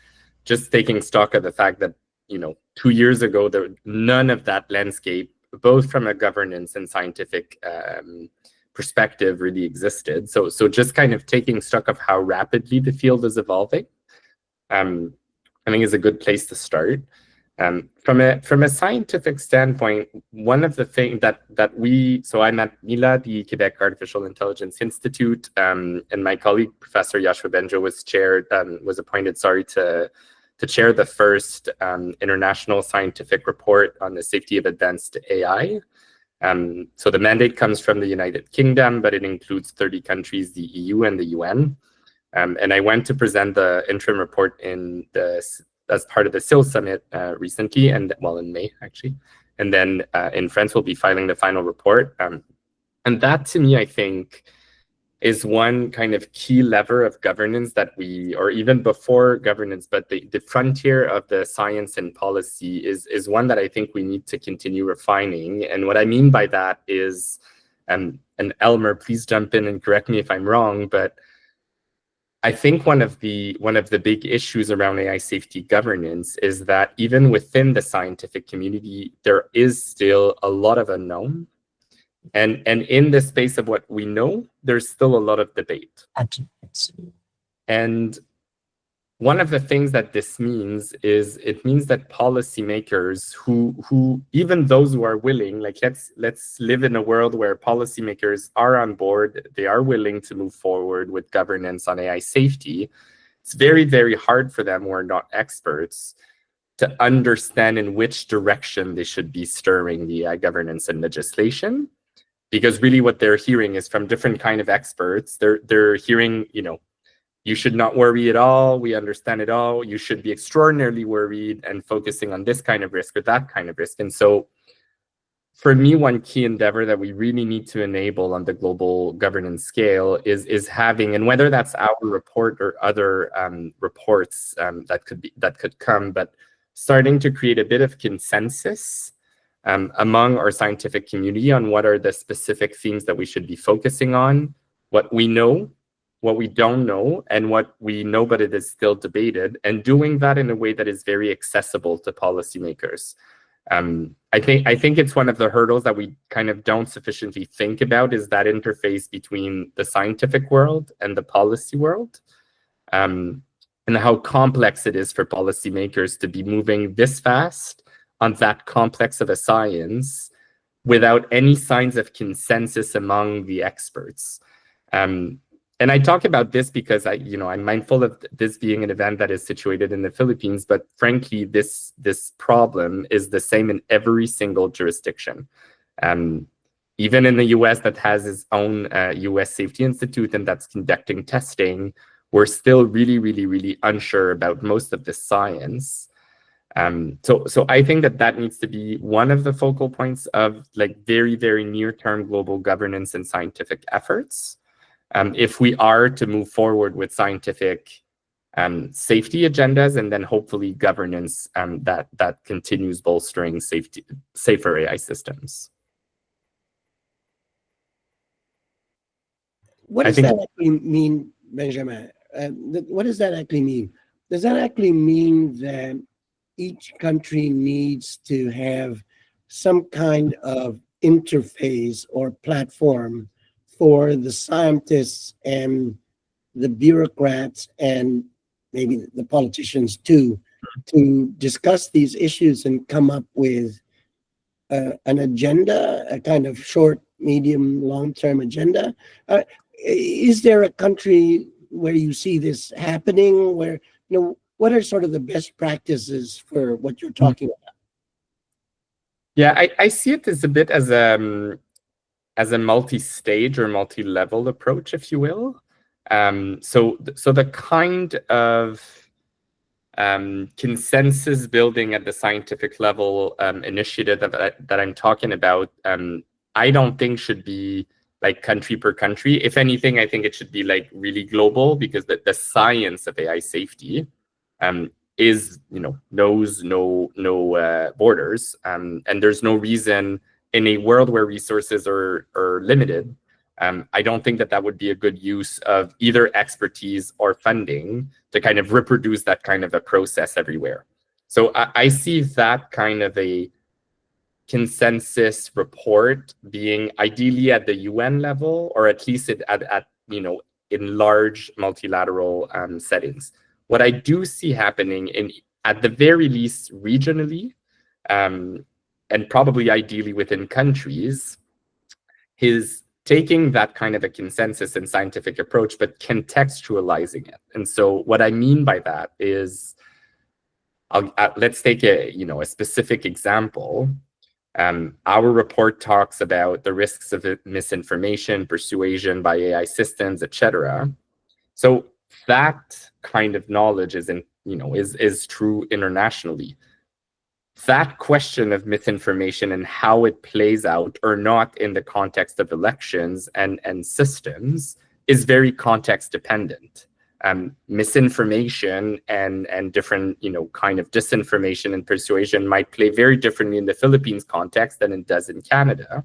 just taking stock of the fact that 2 years ago none of that landscape, both from a governance and scientific perspective, really existed. So just kind of taking stock of how rapidly the field is evolving, I think is a good place to start. From a scientific standpoint, one of the things so I'm at Mila, the Quebec Artificial Intelligence Institute, and my colleague, Professor Yashua Benjo, was appointed to chair the first international scientific report on the safety of advanced AI. So the mandate comes from the United Kingdom, but it includes 30 countries, the EU and the UN. And I went to present the interim report as part of the SIL Summit recently, in May, actually. And then in France, we'll be filing the final report. And that, to me, I think, is one kind of key lever of governance that or even before governance, but the frontier of the science and policy is one that I think we need to continue refining. And what I mean by that is, and Elmer, please jump in and correct me if I'm wrong, but I think one of the big issues around AI safety governance is that even within the scientific community, there is still a lot of unknown. And in the space of what we know, there's still a lot of debate. And one of the things that this means is it means that policymakers who even those who are willing, like let's live in a world where policymakers are on board, they are willing to move forward with governance on AI safety. It's very, very hard for them who are not experts to understand in which direction they should be steering the AI governance and legislation. Because really what they're hearing is from different kind of experts. They're hearing, you should not worry at all. We understand it all. You should be extraordinarily worried and focusing on this kind of risk or that kind of risk. And so for me, one key endeavor that we really need to enable on the global governance scale is having, and whether that's our report or other reports that could come, but starting to create a bit of consensus among our scientific community on what are the specific themes that we should be focusing on, what we know, what we don't know, and what we know but it is still debated, and doing that in a way that is very accessible to policymakers. I think it's one of the hurdles that we kind of don't sufficiently think about, is that interface between the scientific world and the policy world, and how complex it is for policymakers to be moving this fast on that complex of a science without any signs of consensus among the experts. And I talk about this because I'm mindful of this being an event that is situated in the Philippines, but frankly, this problem is the same in every single jurisdiction. Even in the US, that has its own US Safety Institute and that's conducting testing, we're still really, really, really unsure about most of the science. So I think that needs to be one of the focal points of like very, very near-term global governance and scientific efforts. If we are to move forward with scientific safety agendas, and then hopefully governance that continues bolstering safer AI systems. What does that actually mean, Benjamin? What does that actually mean? Does that actually mean that each country needs to have some kind of interface or platform for the scientists and the bureaucrats and maybe the politicians too, to discuss these issues and come up with an agenda, a kind of short, medium, long-term agenda? Is there a country where you see this happening, where, what are sort of the best practices for what you're talking about? Yeah, I see it as a bit as a multi-stage or multi-level approach, if you will. So the kind of consensus building at the scientific level initiative that I'm talking about, I don't think should be like country per country. If anything, I think it should be like really global, because the science of AI safety knows no borders, and there's no reason in a world where resources are limited. I don't think that would be a good use of either expertise or funding to kind of reproduce that kind of a process everywhere. So I see that kind of a consensus report being ideally at the UN level, or at least at in large multilateral settings. What I do see happening at the very least regionally, and probably ideally within countries, is taking that kind of a consensus and scientific approach, but contextualizing it. And so what I mean by that is, let's take a specific example. Our report talks about the risks of misinformation, persuasion by AI systems, etc. So that kind of knowledge is true internationally. That question of misinformation and how it plays out or not in the context of elections and systems is very context dependent. Misinformation and different kind of disinformation and persuasion might play very differently in the Philippines context than it does in Canada.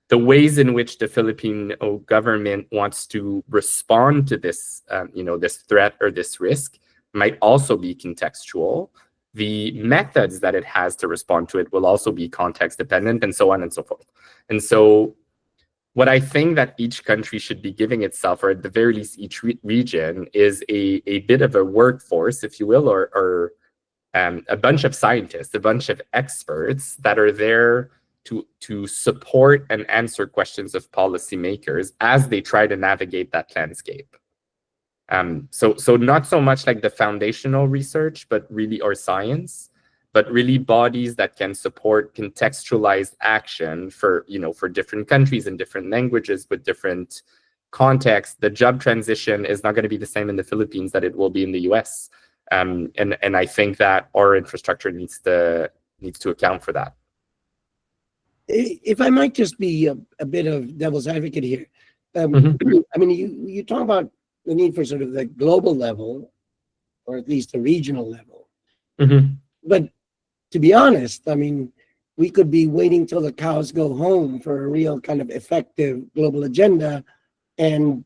The ways in which the Filipino government wants to respond to this this threat or this risk might also be contextual. The methods that it has to respond to it will also be context dependent, and so on and so forth. And so what I think that each country should be giving itself, or at the very least each region, is a bit of a workforce, if you will, or a bunch of scientists, a bunch of experts that are there to support and answer questions of policymakers as they try to navigate that landscape. So not so much like the foundational research, but really, or science, but really bodies that can support contextualized action for different countries and different languages with different contexts. The job transition is not going to be the same in the Philippines that it will be in the US. And I think that our infrastructure needs to account for that. If I might just be a bit of devil's advocate here. I mean, you talk about the need for sort of the global level, or at least the regional level. But to be honest, I mean, we could be waiting till the cows go home for a real kind of effective global agenda. And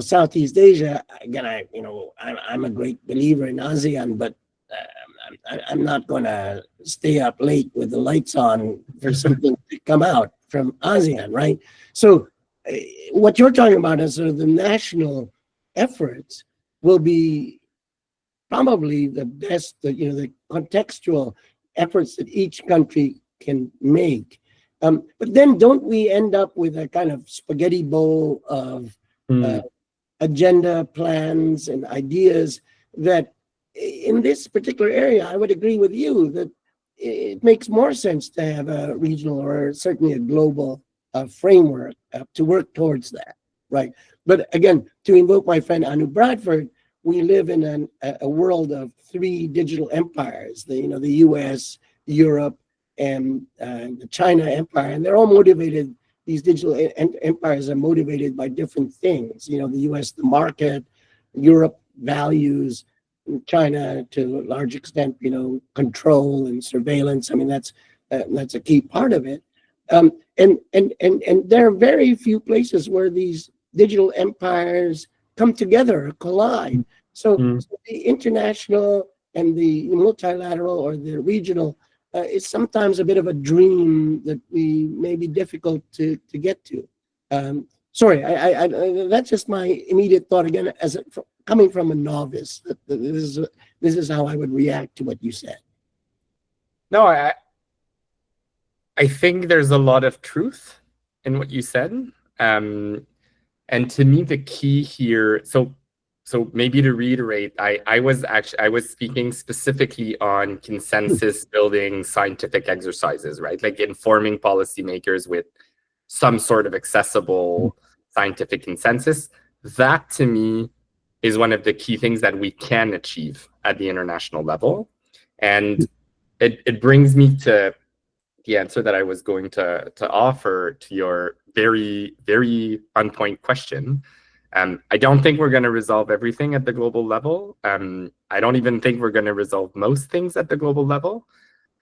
Southeast Asia, again, I'm a great believer in ASEAN, but I'm not going to stay up late with the lights on for something to come out from ASEAN, right? So what you're talking about is sort of the national efforts will be probably the best, the contextual efforts that each country can make. But then don't we end up with a kind of spaghetti bowl of agenda plans and ideas that in this particular area, I would agree with you that it makes more sense to have a regional or certainly a global framework to work towards that, right? But again, to invoke my friend Anu Bradford, we live in a world of three digital empires, the US, Europe, and the China empire, and they're all motivated. These digital empires are motivated by different things. The US, the market, Europe, values, China to a large extent, control and surveillance. I mean, that's a key part of it. And there are very few places where these digital empires come together, collide. So the international and the multilateral or the regional is sometimes a bit of a dream that we may be difficult to get to. Sorry, I that's just my immediate thought again, coming from a novice. This is how I would react to what you said. No, I think there's a lot of truth in what you said. And to me, the key here, so maybe to reiterate, I was speaking specifically on consensus building scientific exercises, right? Like informing policymakers with some sort of accessible scientific consensus. That to me is one of the key things that we can achieve at the international level. And it brings me to the answer that I was going to offer to your very, very on point question. I don't think we're going to resolve everything at the global level. I don't even think we're going to resolve most things at the global level.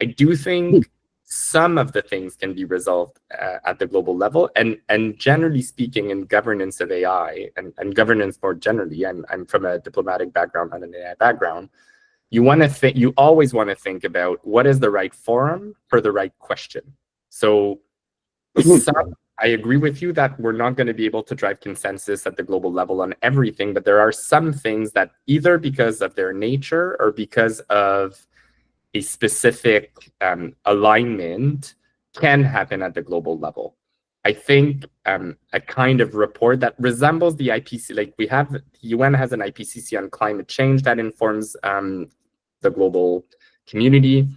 I do think some of the things can be resolved at the global level. And generally speaking, in governance of AI and governance more generally, I'm from a diplomatic background and an AI background. You always want to think about what is the right forum for the right question. So I agree with you that we're not going to be able to drive consensus at the global level on everything, but there are some things that either because of their nature or because of a specific alignment can happen at the global level. I think a kind of report that resembles the IPCC, like the UN has an IPCC on climate change that informs the global community.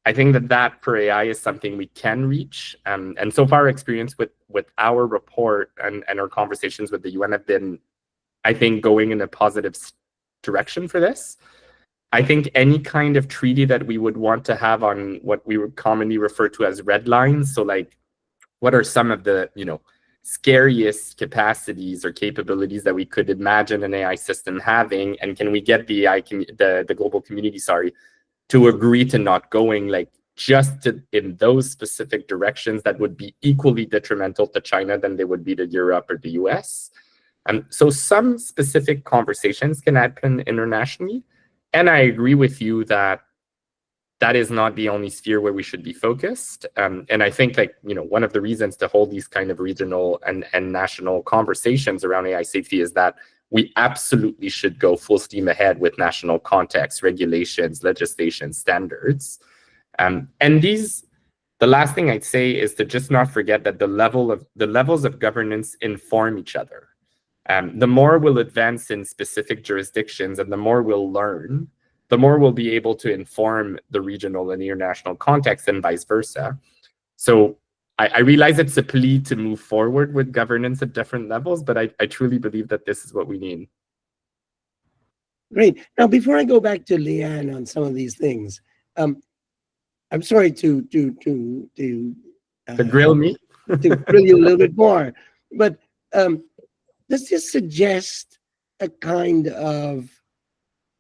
I think that for AI is something we can reach. And so far, our experience with our report and our conversations with the UN have been, I think, going in a positive direction for this. I think any kind of treaty that we would want to have on what we would commonly refer to as red lines, so like what are some of the scariest capacities or capabilities that we could imagine an AI system having, and can we get the global community, to agree to not going in those specific directions that would be equally detrimental to China than they would be to Europe or the US. So some specific conversations can happen internationally. And I agree with you that is not the only sphere where we should be focused. And I think one of the reasons to hold these kind of regional and national conversations around AI safety is that we absolutely should go full steam ahead with national context, regulations, legislation, standards. And the last thing I'd say is to just not forget that the levels of governance inform each other. The more we'll advance in specific jurisdictions and the more we'll learn, the more we'll be able to inform the regional and international context and vice versa. So I realize it's a plea to move forward with governance at different levels, but I truly believe that this is what we need. Great. Now, before I go back to Leanne on some of these things, I'm sorry to grill me, to grill you a little bit more, but does this suggest a kind of?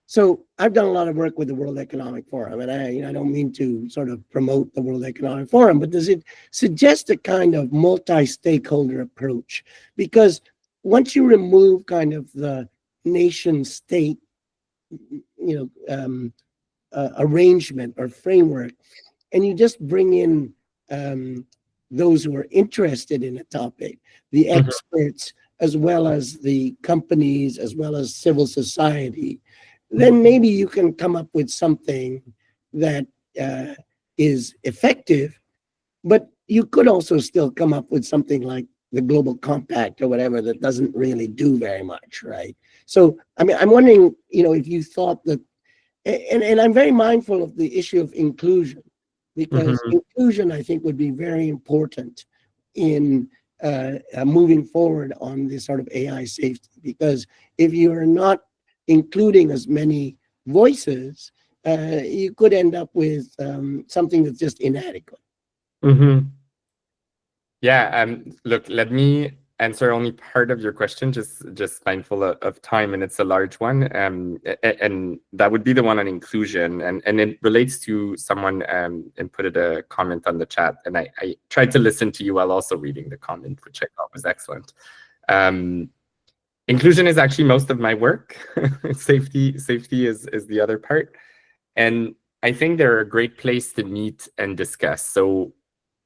So I've done a lot of work with the World Economic Forum, and I don't mean to sort of promote the World Economic Forum, but does it suggest a kind of multi-stakeholder approach? Because once you remove kind of the nation state, arrangement or framework, and you just bring in those who are interested in a topic, the experts, as well as the companies, as well as civil society, then maybe you can come up with something that is effective. But you could also still come up with something like the Global Compact or whatever that doesn't really do very much, right? So, I mean, I'm wondering, if you thought that, and I'm very mindful of the issue of inclusion, because inclusion, I think, would be very important in moving forward on this sort of AI safety. Because if you are not including as many voices, you could end up with something that's just inadequate. Yeah, look, let me answer only part of your question, just mindful of time, and it's a large one. And that would be the one on inclusion, and it relates to someone inputted a comment on the chat, and I tried to listen to you while also reading the comment, which I thought was excellent. Inclusion is actually most of my work. Safety is the other part, and I think they're a great place to meet and discuss. So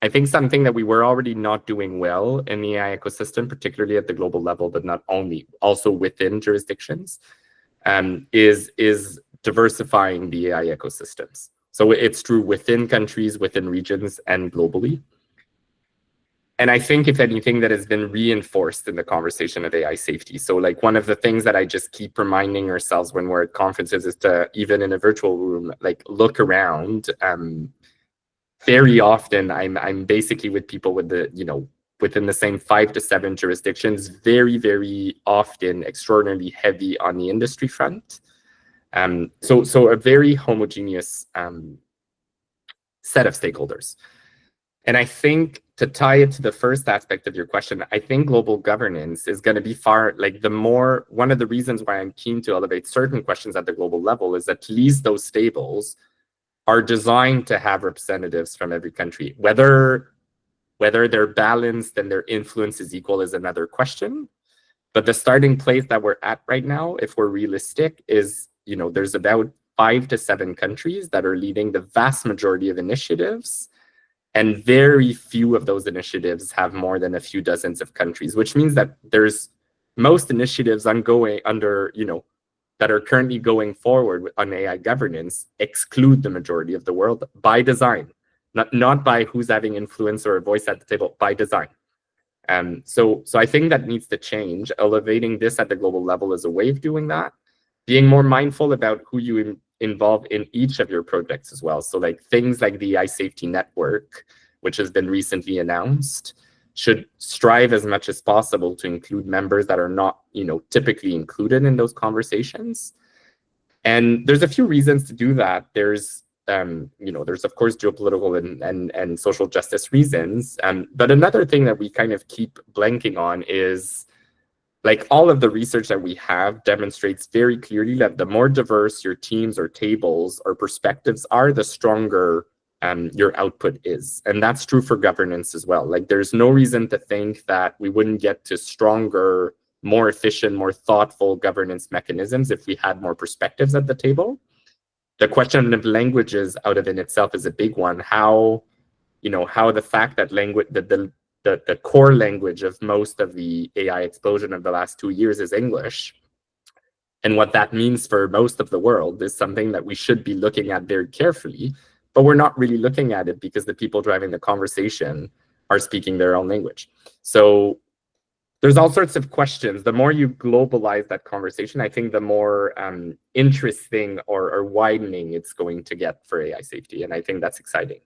I think something that we were already not doing well in the AI ecosystem, particularly at the global level, but not only, also within jurisdictions, is diversifying the AI ecosystems. So it's true within countries, within regions, and globally. And I think, if anything, that has been reinforced in the conversation of AI safety. So like one of the things that I just keep reminding ourselves when we're at conferences is to, even in a virtual room, like look around. Very often I'm basically with people with within the same 5 to 7 jurisdictions, very, very often extraordinarily heavy on the industry front. So a very homogeneous set of stakeholders. And I think, to tie it to the first aspect of your question, I think global governance is going to be one of the reasons why I'm keen to elevate certain questions at the global level is at least those stables are designed to have representatives from every country. Whether they're balanced and their influence is equal is another question. But the starting place that we're at right now, if we're realistic, is, there's about 5 to 7 countries that are leading the vast majority of initiatives. And very few of those initiatives have more than a few dozens of countries, which means that there's most initiatives that are currently going forward on AI governance exclude the majority of the world by design, not by who's having influence or a voice at the table, by design. So I think that needs to change. Elevating this at the global level is a way of doing that. Being more mindful about who you involve in each of your projects as well. So like things like the AI Safety Network, which has been recently announced, should strive as much as possible to include members that are not, typically included in those conversations. And there's a few reasons to do that. There's of course geopolitical and social justice reasons. But another thing that we kind of keep blanking on is, like, all of the research that we have demonstrates very clearly that the more diverse your teams or tables or perspectives are, the stronger your output is. And that's true for governance as well. Like, there's no reason to think that we wouldn't get to stronger, more efficient, more thoughtful governance mechanisms if we had more perspectives at the table. The question of languages out of in itself is a big one. How the fact that the core language of most of the AI explosion of the last 2 years is English, and what that means for most of the world is something that we should be looking at very carefully, but we're not really looking at it because the people driving the conversation are speaking their own language. So there's all sorts of questions. The more you globalize that conversation, I think the more interesting or widening it's going to get for AI safety, and I think that's exciting.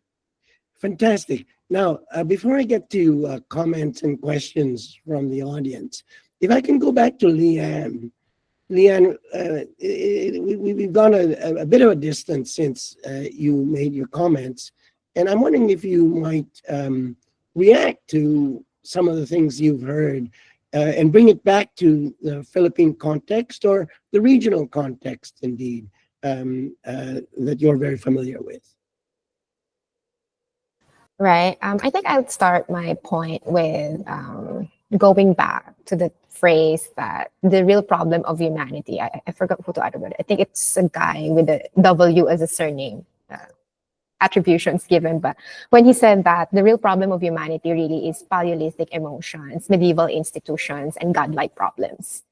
Fantastic. Now, before I get to comments and questions from the audience, if I can go back to Leanne. Leanne, we've gone a bit of a distance since you made your comments, and I'm wondering if you might react to some of the things you've heard and bring it back to the Philippine context or the regional context, indeed, that you're very familiar with. Right. I think I'll start my point with going back to the phrase that the real problem of humanity, I forgot who to add about it. I think it's a guy with a W as a surname, attributions given, but when he said that the real problem of humanity really is Paleolithic emotions, medieval institutions, and godlike problems.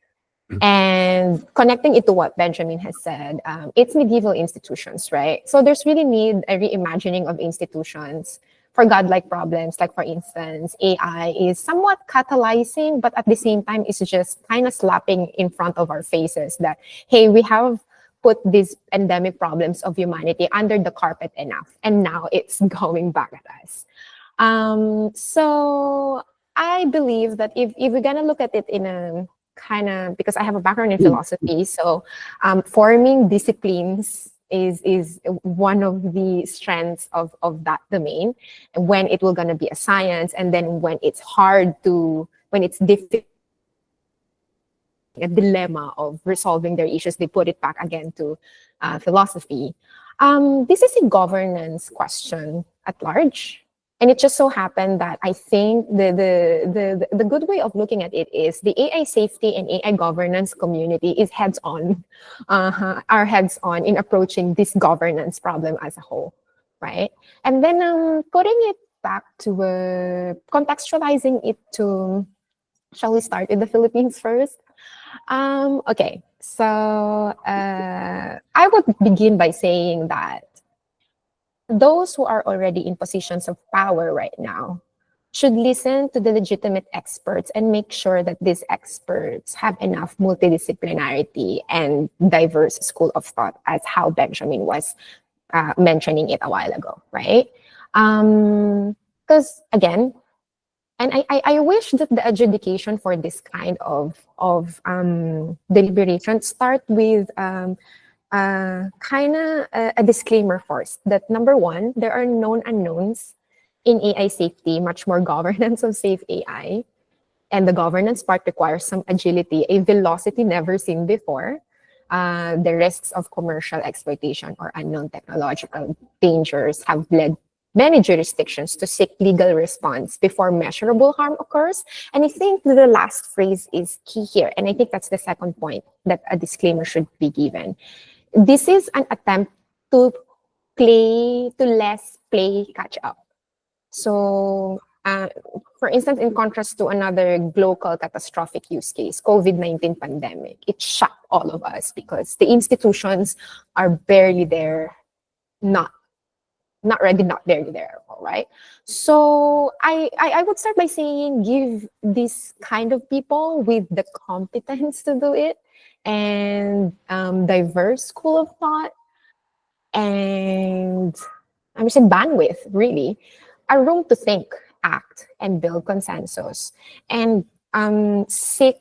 And connecting it to what Benjamin has said, it's medieval institutions, right? So there's really need a reimagining of institutions for godlike problems. Like, for instance, AI is somewhat catalyzing, but at the same time, it's just kind of slapping in front of our faces that, hey, we have put these endemic problems of humanity under the carpet enough, and now it's going back at us. So I believe that if we're gonna look at it in a kind of, because I have a background in philosophy, so forming disciplines is one of the strengths of that domain, and when it will gonna be a science, and then when it's difficult, a dilemma of resolving their issues, they put it back again to philosophy. This is a governance question at large. And it just so happened that I think the good way of looking at it is the AI safety and AI governance community is heads-on, are heads-on in approaching this governance problem as a whole, right? And then putting it back to contextualizing it to, shall we start with the Philippines first? Okay, so I would begin by saying that those who are already in positions of power right now should listen to the legitimate experts and make sure that these experts have enough multidisciplinarity and diverse school of thought, as how Benjamin was mentioning it a while ago, right? Because again, and I wish that the adjudication for this kind of deliberation start with kind of a disclaimer first, that number one, there are known unknowns in AI safety, much more governance of safe AI. And the governance part requires some agility, a velocity never seen before. The risks of commercial exploitation or unknown technological dangers have led many jurisdictions to seek legal response before measurable harm occurs. And I think the last phrase is key here. And I think that's the second point, that a disclaimer should be given. This is an attempt to less play catch up. So, for instance, in contrast to another global catastrophic use case, COVID-19 pandemic, it shocked all of us because the institutions are barely there, not ready, not barely there, all right? So I would start by saying, give this kind of people with the competence to do it and diverse school of thought and I would say bandwidth, really, a room to think, act, and build consensus, and seek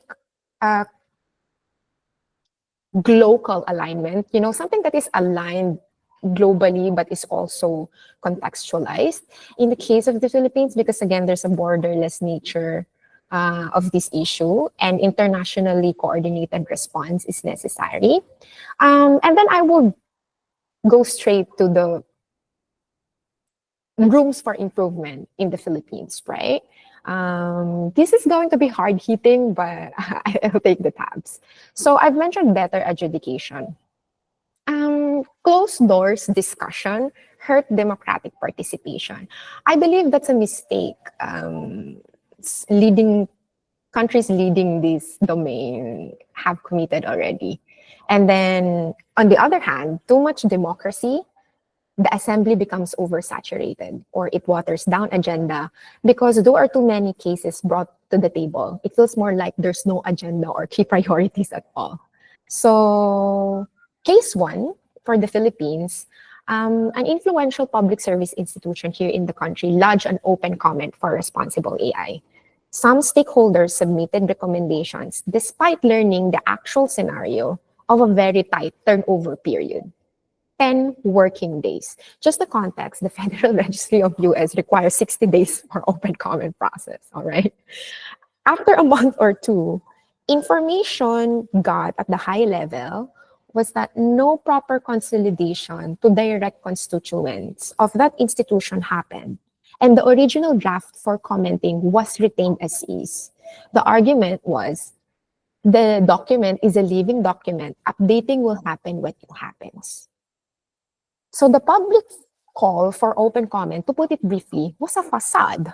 global alignment, something that is aligned globally but is also contextualized in the case of the Philippines, because again, there's a borderless nature of this issue, and internationally coordinated response is necessary. And then I will go straight to the rooms for improvement in the Philippines, right? This is going to be hard hitting, but I'll take the tabs. So I've mentioned better adjudication. Closed doors discussion hurt democratic participation. I believe that's a mistake. Countries leading this domain have committed already. And then on the other hand, too much democracy, the assembly becomes oversaturated, or it waters down agenda because there are too many cases brought to the table. It feels more like there's no agenda or key priorities at all. So case one for the Philippines, an influential public service institution here in the country lodged an open comment for responsible AI. Some stakeholders submitted recommendations despite learning the actual scenario of a very tight turnover period. 10 working days. Just the context, the Federal Registry of US requires 60 days for open comment process, all right? After a month or two, information got at the high level was that no proper consolidation to direct constituents of that institution happened, and the original draft for commenting was retained as is. The argument was the document is a living document. Updating will happen when it happens. So the public call for open comment, to put it briefly, was a facade.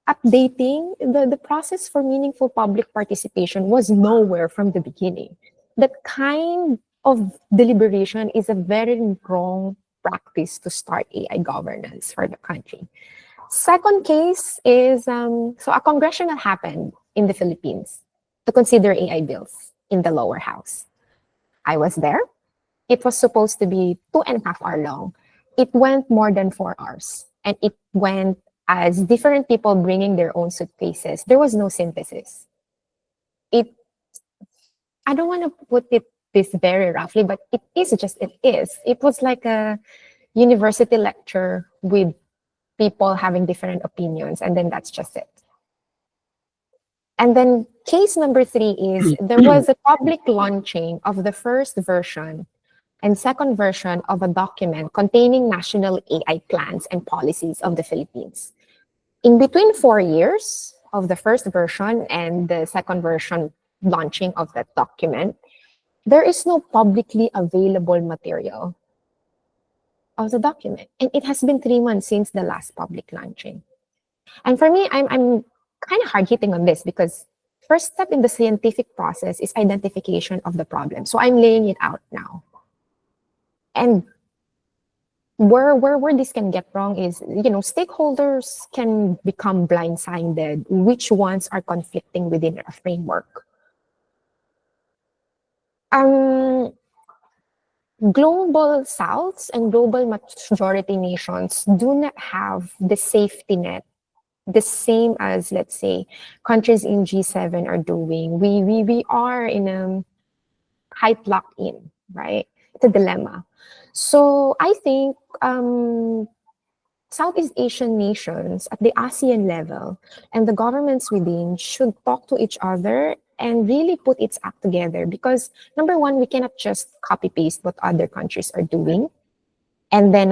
Updating, the process for meaningful public participation was nowhere from the beginning. That kind of deliberation is a very wrong practice to start AI governance for the country. Second case is, so a congressional happened in the Philippines to consider AI bills in the lower house. I was there. It was supposed to be 2.5 hours long. It went more than 4 hours. And it went as different people bringing their own suitcases. There was no synthesis. I don't want to put it this very roughly, but it is just, it is. It was like a university lecture with people having different opinions, and then that's just it. And then case number 3 is there was a public launching of the first version and second version of a document containing national AI plans and policies of the Philippines. In between 4 years of the first version and the second version launching of that document, there is no publicly available material of the document. And it has been 3 months since the last public launching. And for me, I'm kind of hard hitting on this because first step in the scientific process is identification of the problem. So I'm laying it out now. And where this can get wrong is, stakeholders can become blindsided, which ones are conflicting within a framework. Global Souths and global majority nations do not have the safety net, the same as, let's say, countries in G7 are doing. We are in a tight lock-in, right? It's a dilemma. So I think Southeast Asian nations at the ASEAN level and the governments within should talk to each other and really put its act together, because number one, we cannot just copy paste what other countries are doing. And then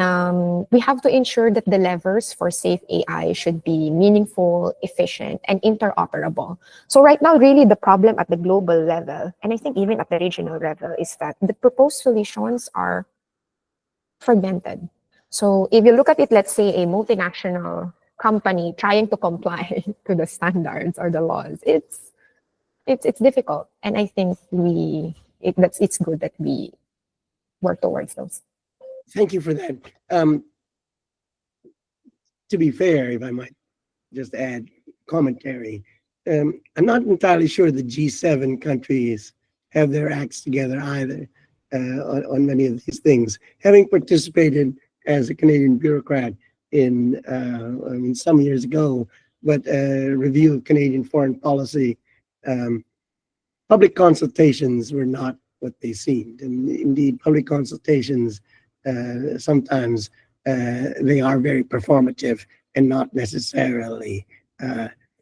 we have to ensure that the levers for safe AI should be meaningful, efficient, and interoperable. So right now, really the problem at the global level, and I think even at the regional level, is that the proposed solutions are fragmented. So if you look at it, let's say a multinational company trying to comply to the standards or the laws, it's difficult. And I think it's good that we work towards those. Thank you for that. To be fair, if I might just add commentary, I'm not entirely sure the G7 countries have their acts together either on many of these things. Having participated as a Canadian bureaucrat in some years ago, but a review of Canadian foreign policy, public consultations were not what they seemed. And indeed, public consultations, sometimes they are very performative and not necessarily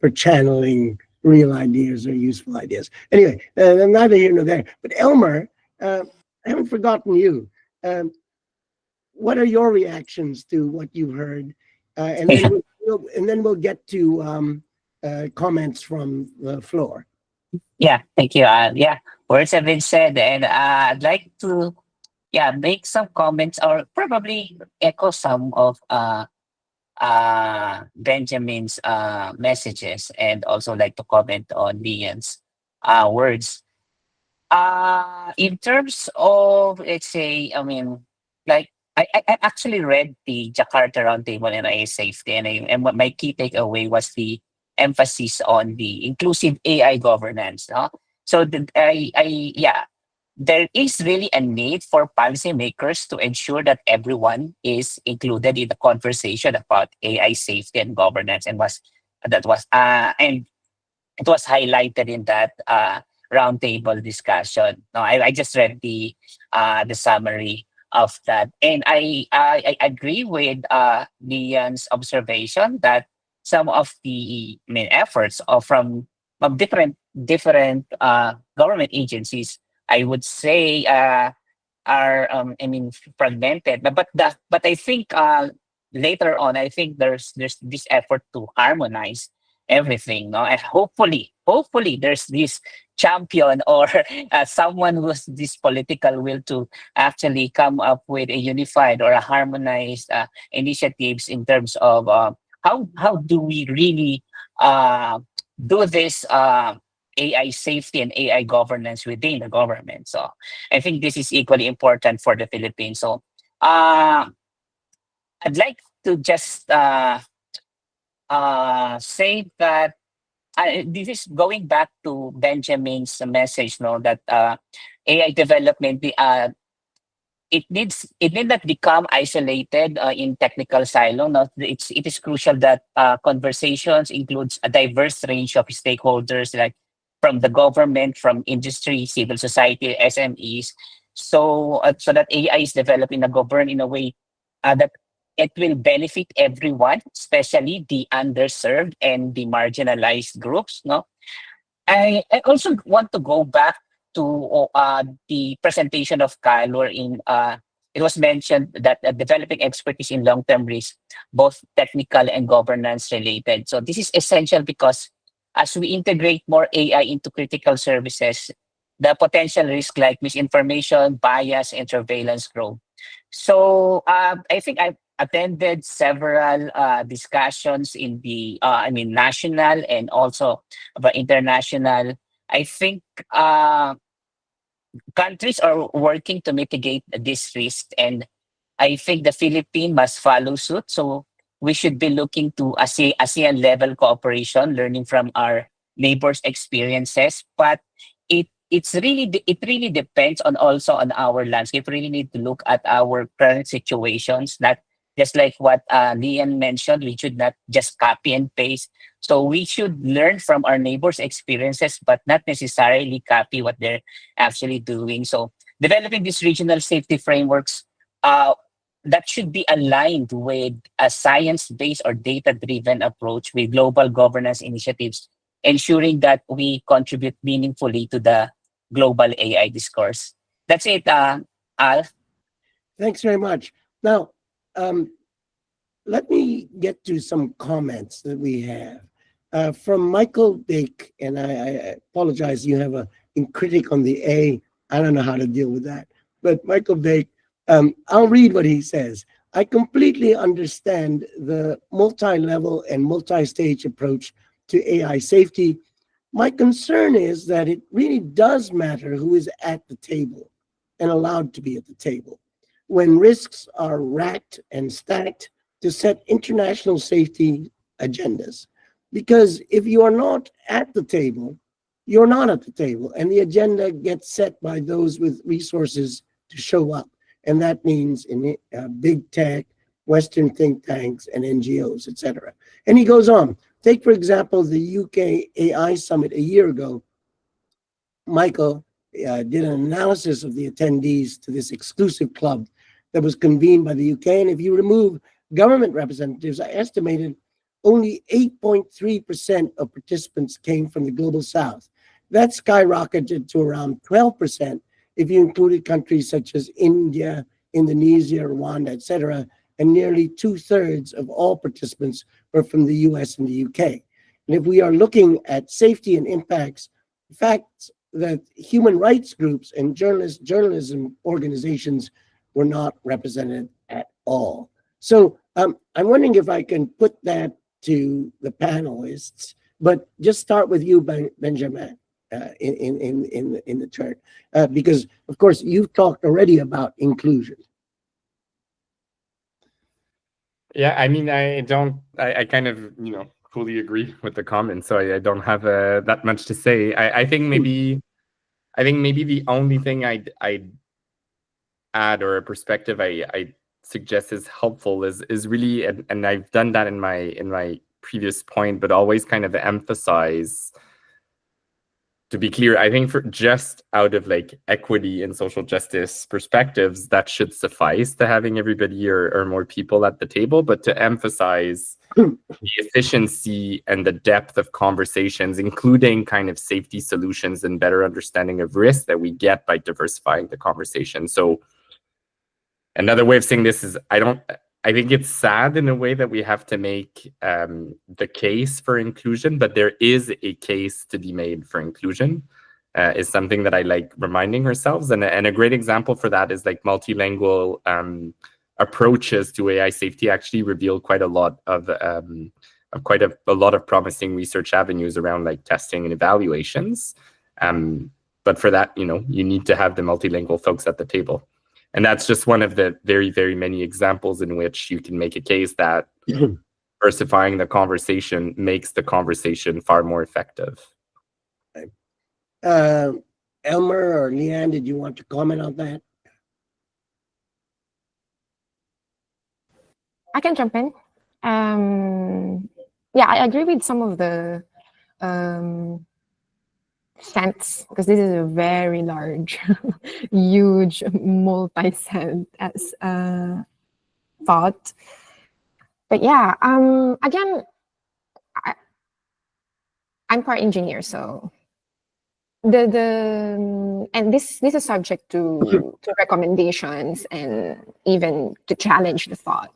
for channeling real ideas or useful ideas. Anyway, neither here nor there. But Elmer, I haven't forgotten you. What are your reactions to what you've heard? And then we'll get to comments from the floor. Yeah, thank you. Yeah, words have been said, and I'd like to make some comments or probably echo some of Benjamin's messages, and also like to comment on Lian's words. In terms of, let's say, I mean, like I actually read the Jakarta Roundtable and AI safety, and what my key takeaway was the emphasis on the inclusive AI governance. No? So there is really a need for policymakers to ensure that everyone is included in the conversation about AI safety and governance, and it was highlighted in that roundtable discussion. No, I just read the summary of that, and I agree with Lian's observation that some of the main efforts from different government agencies, I would say, are fragmented. But I think later on, I think there's this effort to harmonize everything, no? And hopefully there's this champion or someone who has this political will to actually come up with a unified or a harmonized initiatives in terms of how do we really do this AI safety and AI governance within the government. So I think this is equally important for the Philippines. So I'd like to just say that this is going back to Benjamin's message, no, that AI development, it need not become isolated in technical silo. No, it is crucial that conversations includes a diverse range of stakeholders, like from the government, from industry, civil society, SMEs, so that AI is developed in a governed in a way that it will benefit everyone, especially the underserved and the marginalized groups. No, I also want to go back to the presentation of Kyle, wherein it was mentioned that developing expertise in long-term risk, both technical and governance related. So this is essential because as we integrate more AI into critical services, the potential risk like misinformation, bias, and surveillance grow. So I think I've attended several discussions in the, national and also international. I think countries are working to mitigate this risk, and I think the Philippines must follow suit. So we should be looking to ASEAN level cooperation, learning from our neighbors' experiences. But it really depends on also on our landscape. We really need to look at our current situations, not just like what Lian mentioned. We should not just copy and paste. So we should learn from our neighbors' experiences, but not necessarily copy what they're actually doing. So developing these regional safety frameworks uh, that should be aligned with a science-based or data-driven approach with global governance initiatives, ensuring that we contribute meaningfully to the global AI discourse. That's it, Al. Thanks very much. Now, let me get to some comments that we have. From Michael Bake, and I apologize, you have a critic on the A. I don't know how to deal with that. But Michael Bake, I'll read what he says. I completely understand the multi-level and multi-stage approach to AI safety. My concern is that it really does matter who is at the table and allowed to be at the table when risks are racked and stacked to set international safety agendas. Because if you are not at the table, you're not at the table, and the agenda gets set by those with resources to show up. And that means in big tech, Western think tanks, and NGOs, etc. And he goes on. Take, for example, the UK AI Summit a year ago. Michael did an analysis of the attendees to this exclusive club that was convened by the UK. And if you remove government representatives, I estimated only 8.3% of participants came from the global south. That skyrocketed to around 12% if you included countries such as India, Indonesia, Rwanda, etc. And nearly 2/3 of all participants were from the US and the UK. And if we are looking at safety and impacts, the fact that human rights groups and journalism organizations were not represented at all. So I'm wondering if I can put that to the panelists, but just start with you, Benjamin, in the chart, because of course you've talked already about inclusion. Yeah, I mean, I kind of, fully agree with the comments, so I don't have that much to say. I think maybe the only thing I'd add, or a perspective I suggest is helpful, is really, and I've done that in my previous point, but always kind of emphasize, to be clear, I think for just out of like equity and social justice perspectives, that should suffice to having everybody or more people at the table, but to emphasize the efficiency and the depth of conversations, including kind of safety solutions and better understanding of risk that we get by diversifying the conversation. So another way of saying this is, I think it's sad in a way that we have to make the case for inclusion, but there is a case to be made for inclusion. Is something that I like reminding ourselves, and a great example for that is like multilingual approaches to AI safety actually reveal quite a lot of quite a lot of promising research avenues around like testing and evaluations. But for that, you need to have the multilingual folks at the table. And that's just one of the very, very many examples in which you can make a case that diversifying the conversation makes the conversation far more effective. Elmer or Leanne, did you want to comment on that? I can jump in. Yeah, I agree with some of the cents, because this is a very large, huge, multi-cent thought. But yeah, again, I'm part engineer, so and this is subject to recommendations and even to challenge the thought.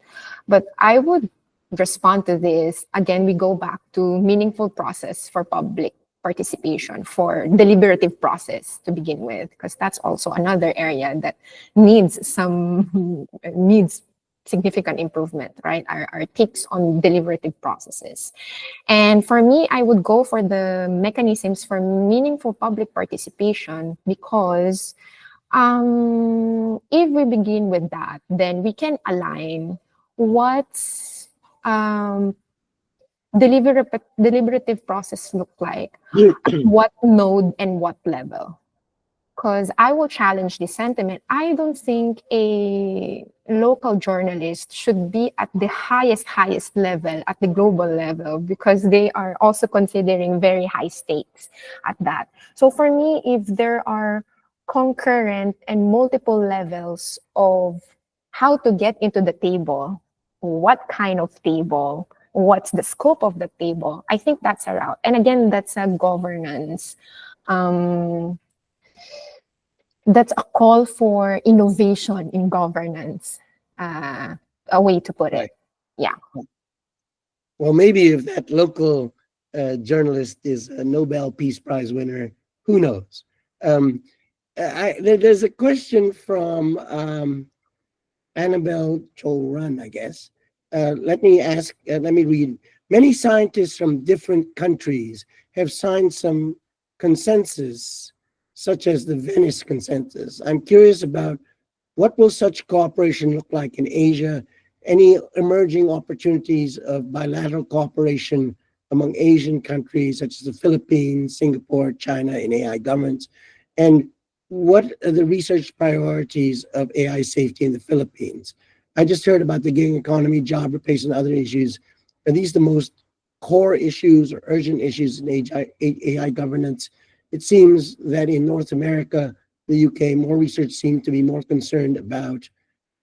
But I would respond to this. Again, we go back to meaningful process for public participation, for deliberative process to begin with, because that's also another area that needs significant improvement, right? Our takes on deliberative processes. And for me, I would go for the mechanisms for meaningful public participation, because if we begin with that, then we can align what's deliberative process look like, what node and what level. Because I will challenge this sentiment. I don't think a local journalist should be at the highest level, at the global level, because they are also considering very high stakes at that. So for me, if there are concurrent and multiple levels of how to get into the table, what kind of table, what's the scope of the table, I think that's a route. And again, that's a governance. That's a call for innovation in governance, a way to put it. Yeah. Well, maybe if that local journalist is a Nobel Peace Prize winner, who knows? There's a question from Annabelle Cholrun, I guess. Let me read. Many scientists from different countries have signed some consensus, such as the Venice Consensus. I'm curious about what will such cooperation look like in Asia, any emerging opportunities of bilateral cooperation among Asian countries such as the Philippines, Singapore, China, and AI governments, and what are the research priorities of AI safety in the Philippines? I just heard about the gig economy, job replacement, other issues. Are these the most core issues or urgent issues in AI governance? It seems that in North America, the UK, more research seems to be more concerned about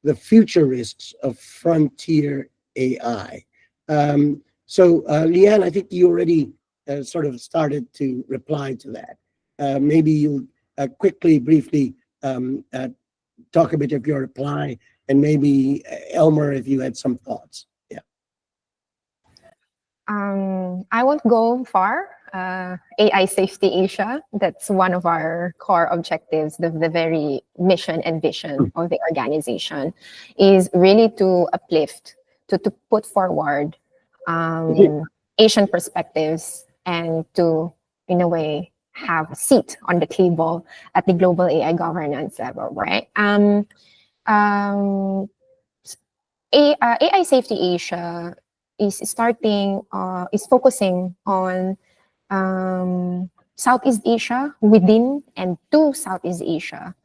the future risks of frontier AI. So, Leanne, I think you already sort of started to reply to that. Maybe you'll quickly, briefly talk a bit of your reply, and maybe Elmer, if you had some thoughts. Yeah. I won't go far. AI Safety Asia, that's one of our core objectives, the very mission and vision of the organization, is really to uplift, to put forward Asian perspectives, and to, in a way, have a seat on the table at the global AI governance level, right? AI Safety Asia is focusing on Southeast Asia, within and to Southeast Asia,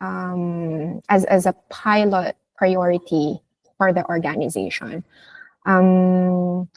as a pilot priority for the organization.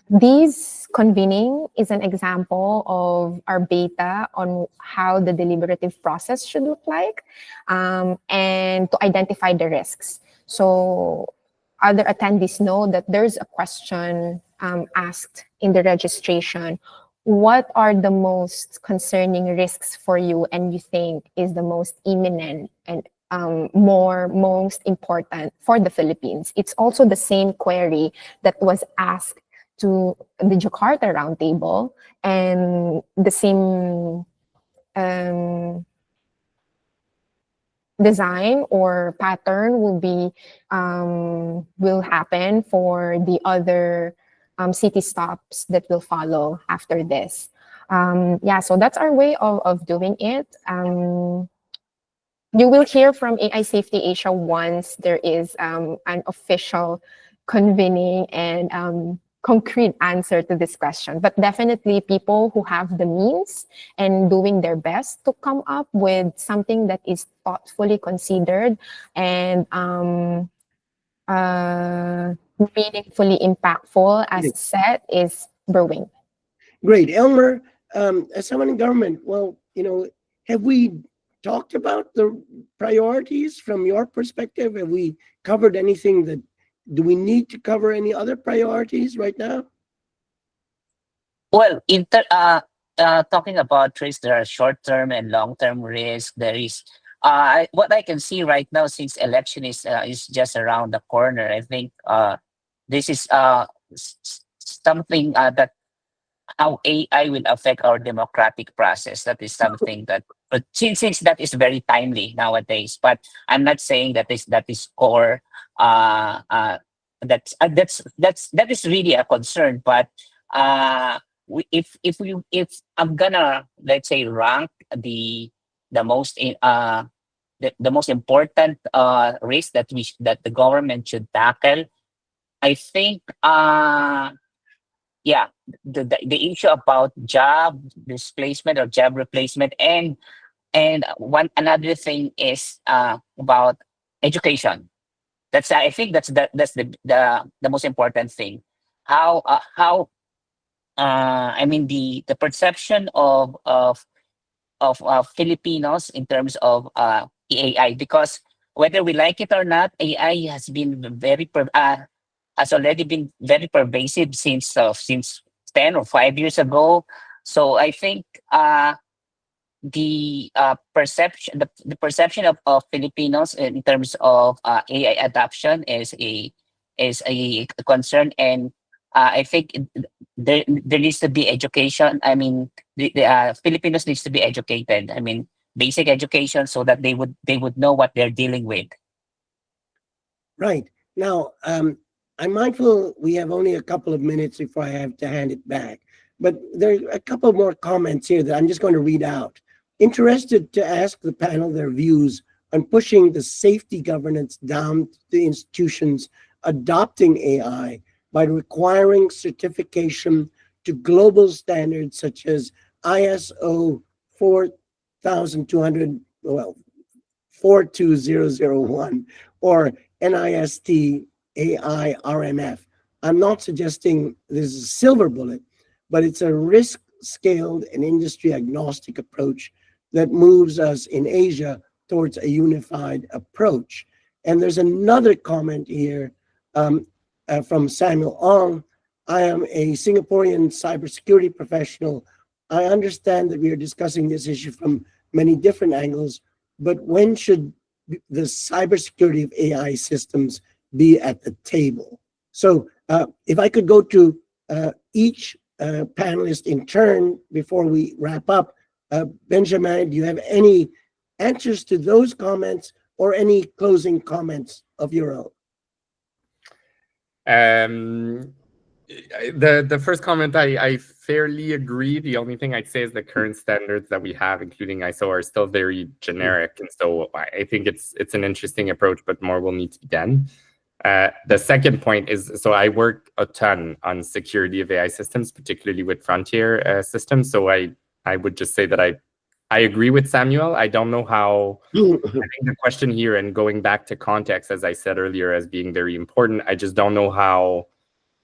This convening is an example of our beta on how the deliberative process should look like, and to identify the risks. So other attendees know that there's a question asked in the registration: what are the most concerning risks for you and you think is the most imminent and most important for the Philippines. It's also the same query that was asked to the Jakarta Roundtable, and the same design or pattern will happen for the other city stops that will follow after this. So that's our way of doing it. You will hear from AI Safety Asia once there is an official convening and concrete answer to this question. But definitely people who have the means and doing their best to come up with something that is thoughtfully considered and meaningfully impactful, as said, is brewing. Great. Elmer, as someone in government, well, have we talked about the priorities from your perspective? Have we covered anything do we need to cover any other priorities right now? Well, talking about risk, there are short-term and long-term risk. There is what I can see right now, since election is just around the corner. I think this is something that how AI will affect our democratic process. That is something that, but since that is very timely nowadays. But I'm not saying that is core. That is really a concern. But if I'm gonna, let's say, rank the most the most important risk that the government should tackle, I think the issue about job displacement or job replacement, and another thing is about education. I think that's the most important thing. How I mean the perception of Filipinos in terms of AI, because whether we like it or not, AI has already been very pervasive since 10 or 5 years ago. So I think the perception of Filipinos in terms of AI adoption is a concern, and I think there needs to be education. I mean, the Filipinos needs to be educated. I mean, basic education, so that they would know what they're dealing with. Right. Now, I'm mindful we have only a couple of minutes before I have to hand it back, but there are a couple more comments here that I'm just going to read out. Interested to ask the panel their views on pushing the safety governance down to the institutions adopting AI by requiring certification to global standards such as ISO 42001 or NIST AI RMF. I'm not suggesting this is a silver bullet, but it's a risk-scaled and industry-agnostic approach that moves us in Asia towards a unified approach. And there's another comment here from Samuel Ong. I am a Singaporean cybersecurity professional. I understand that we are discussing this issue from many different angles, but when should the cybersecurity of AI systems be at the table? So if I could go to each panelist in turn before we wrap up. Benjamin, do you have any answers to those comments or any closing comments of your own? The first comment, I fairly agree. The only thing I'd say is the current standards that we have, including ISO, are still very generic. And so I think it's an interesting approach, but more will need to be done. The second point is, so I work a ton on security of AI systems, particularly with frontier systems. So I would just say that I agree with Samuel. I don't know how, I think the question here, and going back to context, as I said earlier, as being very important, I just don't know how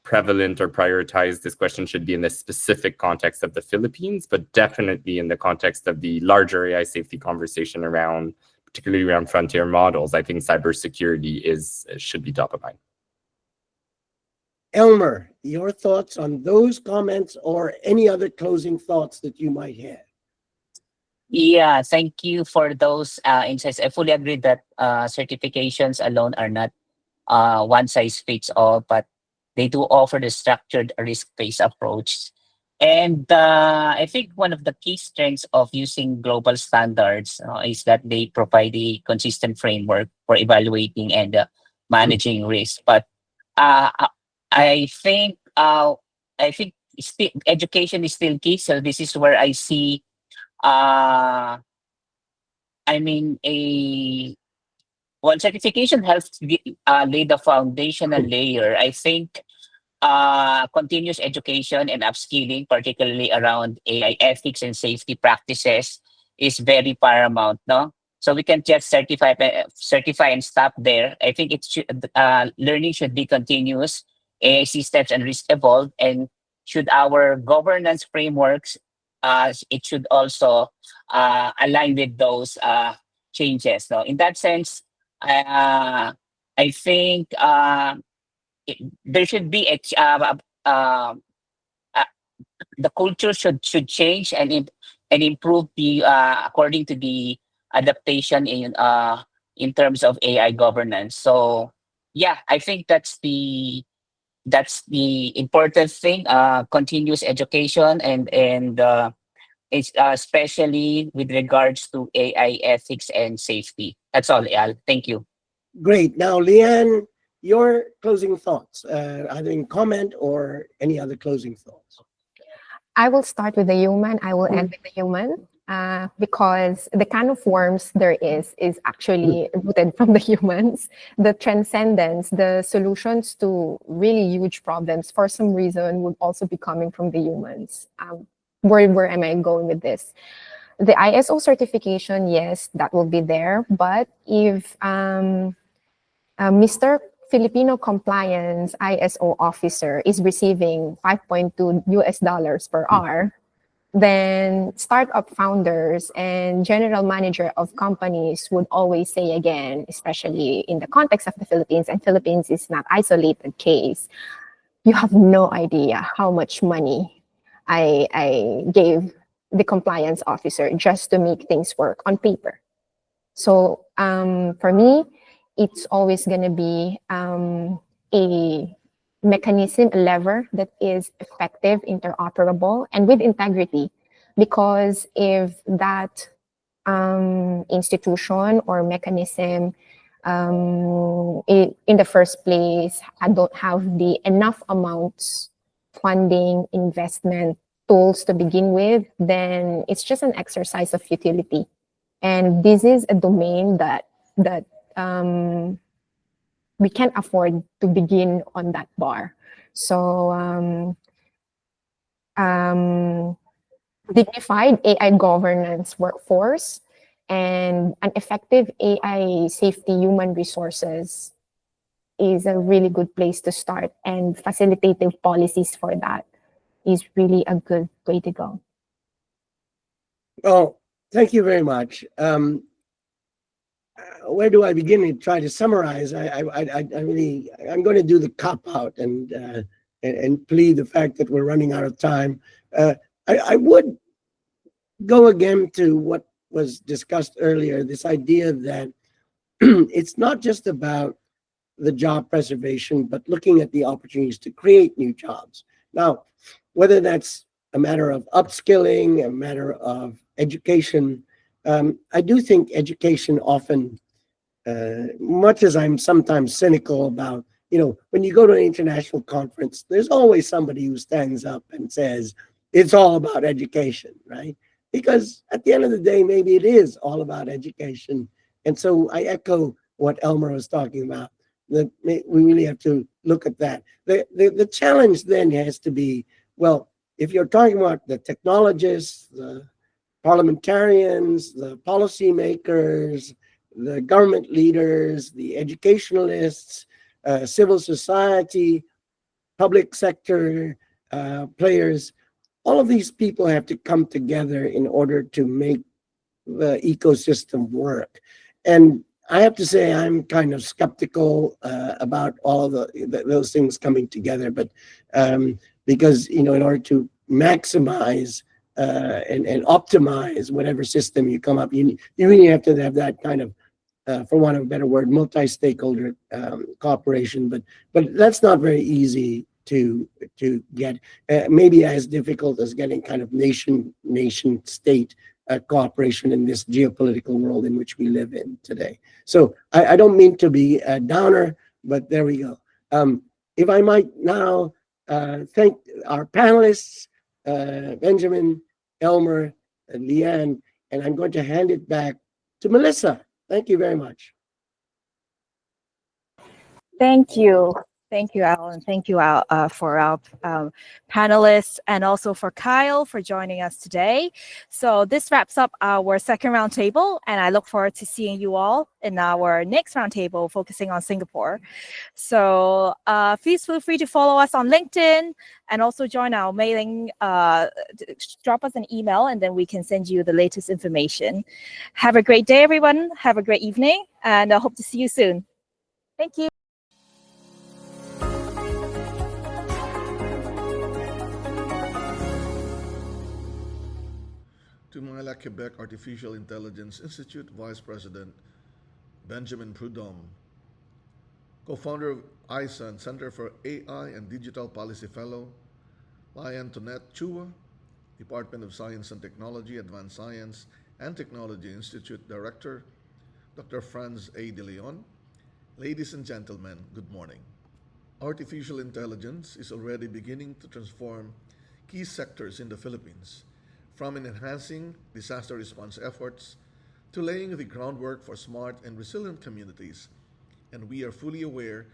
prevalent or prioritized this question should be in the specific context of the Philippines, but definitely in the context of the larger AI safety conversation particularly around frontier models. I think cybersecurity should be top of mind. Elmer, your thoughts on those comments or any other closing thoughts that you might have? Yeah, thank you for those insights. I fully agree that certifications alone are not one size fits all, but they do offer the structured risk-based approach. And I think one of the key strengths of using global standards is that they provide a consistent framework for evaluating and managing risk. But uh, I I think still, education is still key. So this is where I see uh, I mean a well, certification helps lay the foundational layer. I think continuous education and upskilling, particularly around AI ethics and safety practices, is very paramount. No, so we can just certify and stop there. I think it should learning should be continuous. AI systems and risk evolve, and should our governance frameworks, it should also align with those changes. So in that sense, I think there should be uh, the culture should change and and improve the according to the adaptation in terms of AI governance. So yeah, I think that's the important thing. Continuous education and it's especially with regards to AI ethics and safety. That's all, Al. Thank you. Great. Now, Leanne, your closing thoughts, either in comment or any other closing thoughts. I will start with the human. I will end with the human. Because the kind of forms there is actually rooted from the humans. The transcendence, the solutions to really huge problems, for some reason, would also be coming from the humans. Where am I going with this? The ISO certification, yes, that will be there. But if Mr. Filipino compliance ISO officer is receiving 5.2 US dollars per hour, then startup founders and general manager of companies would always say again, especially in the context of the Philippines, and Philippines is not isolated case, you have no idea how much money I gave the compliance officer just to make things work on paper. So for me, it's always going to be a mechanism, a lever that is effective, interoperable, and with integrity. Because if that institution or mechanism in the first place, I don't have the enough amounts, funding, investment, tools to begin with, then it's just an exercise of futility. And this is a domain that we can't afford to begin on that bar. So dignified AI governance workforce and an effective AI safety human resources is a really good place to start, and facilitative policies for that is really a good way to go. Well, thank you very much. Where do I begin to try to summarize? I'm going to do the cop out and plead the fact that we're running out of time. I would go again to what was discussed earlier, this idea that it's not just about the job preservation, but looking at the opportunities to create new jobs. Now, whether that's a matter of upskilling, a matter of education, I do think education often, much as I'm sometimes cynical about, when you go to an international conference, there's always somebody who stands up and says, it's all about education, right? Because at the end of the day, maybe it is all about education. And so I echo what Elmer was talking about, that we really have to look at that. The challenge then has to be, well, if you're talking about the technologists, the parliamentarians, the policymakers, the government leaders, the educationalists, civil society, public sector players, all of these people have to come together in order to make the ecosystem work. And I have to say, I'm kind of skeptical about all of those things coming together. But because, in order to maximize and optimize whatever system you come up. You really have to have that kind of, for want of a better word, multi-stakeholder cooperation. But that's not very easy to get. Maybe as difficult as getting kind of nation state cooperation in this geopolitical world in which we live in today. So I don't mean to be a downer, but there we go. If I might now thank our panelists, Benjamin, Elmer, and Leanne, and I'm going to hand it back to Melissa. Thank you very much. Thank you. Thank you, Al, and thank you, Al, for our panelists, and also for Kyle for joining us today. So this wraps up our second roundtable, and I look forward to seeing you all in our next roundtable focusing on Singapore. So please feel free to follow us on LinkedIn and also join our mailing. Drop us an email, and then we can send you the latest information. Have a great day, everyone. Have a great evening, and I hope to see you soon. Thank you. To Mila, Quebec Artificial Intelligence Institute Vice President Benjamin Prud'homme, co-founder of AISA and Center for AI and Digital Policy Fellow, Lyantoniette, Chua, Department of Science and Technology, Advanced Science and Technology Institute Director, Dr. Franz A. De Leon. Ladies and gentlemen, good morning. Artificial intelligence is already beginning to transform key sectors in the Philippines, from enhancing disaster response efforts to laying the groundwork for smart and resilient communities, and we are fully aware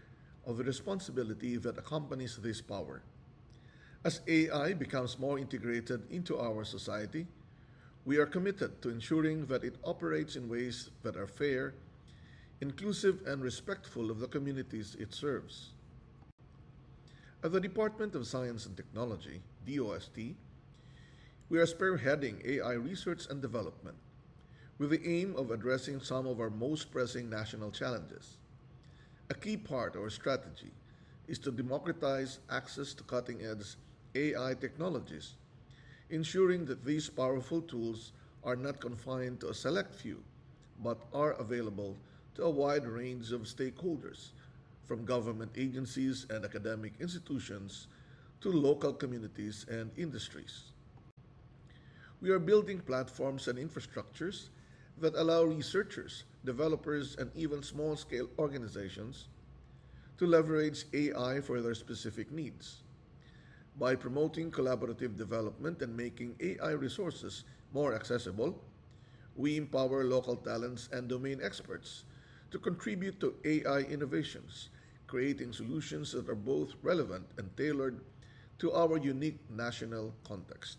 of the responsibility that accompanies this power. As AI becomes more integrated into our society, we are committed to ensuring that it operates in ways that are fair, inclusive, and respectful of the communities it serves. At the Department of Science and Technology, DOST, we are spearheading AI research and development with the aim of addressing some of our most pressing national challenges. A key part of our strategy is to democratize access to cutting-edge AI technologies, ensuring that these powerful tools are not confined to a select few, but are available to a wide range of stakeholders, from government agencies and academic institutions to local communities and industries. We are building platforms and infrastructures that allow researchers, developers, and even small-scale organizations to leverage AI for their specific needs. By promoting collaborative development and making AI resources more accessible, we empower local talents and domain experts to contribute to AI innovations, creating solutions that are both relevant and tailored to our unique national context.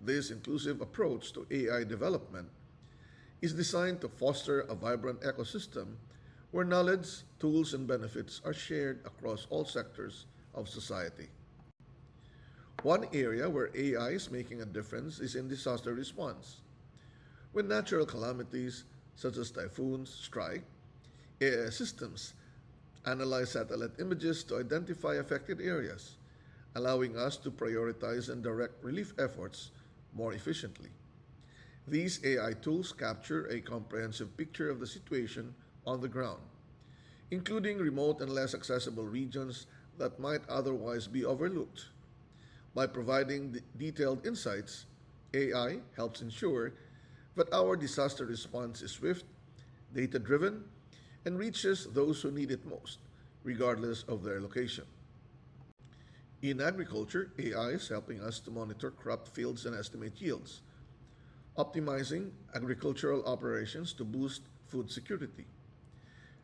This inclusive approach to AI development is designed to foster a vibrant ecosystem where knowledge, tools, and benefits are shared across all sectors of society. One area where AI is making a difference is in disaster response. When natural calamities such as typhoons strike, AI systems analyze satellite images to identify affected areas, allowing us to prioritize and direct relief efforts more efficiently. These AI tools capture a comprehensive picture of the situation on the ground, including remote and less accessible regions that might otherwise be overlooked. By providing detailed insights, AI helps ensure that our disaster response is swift, data-driven, and reaches those who need it most, regardless of their location. In agriculture, AI is helping us to monitor crop fields and estimate yields, optimizing agricultural operations to boost food security.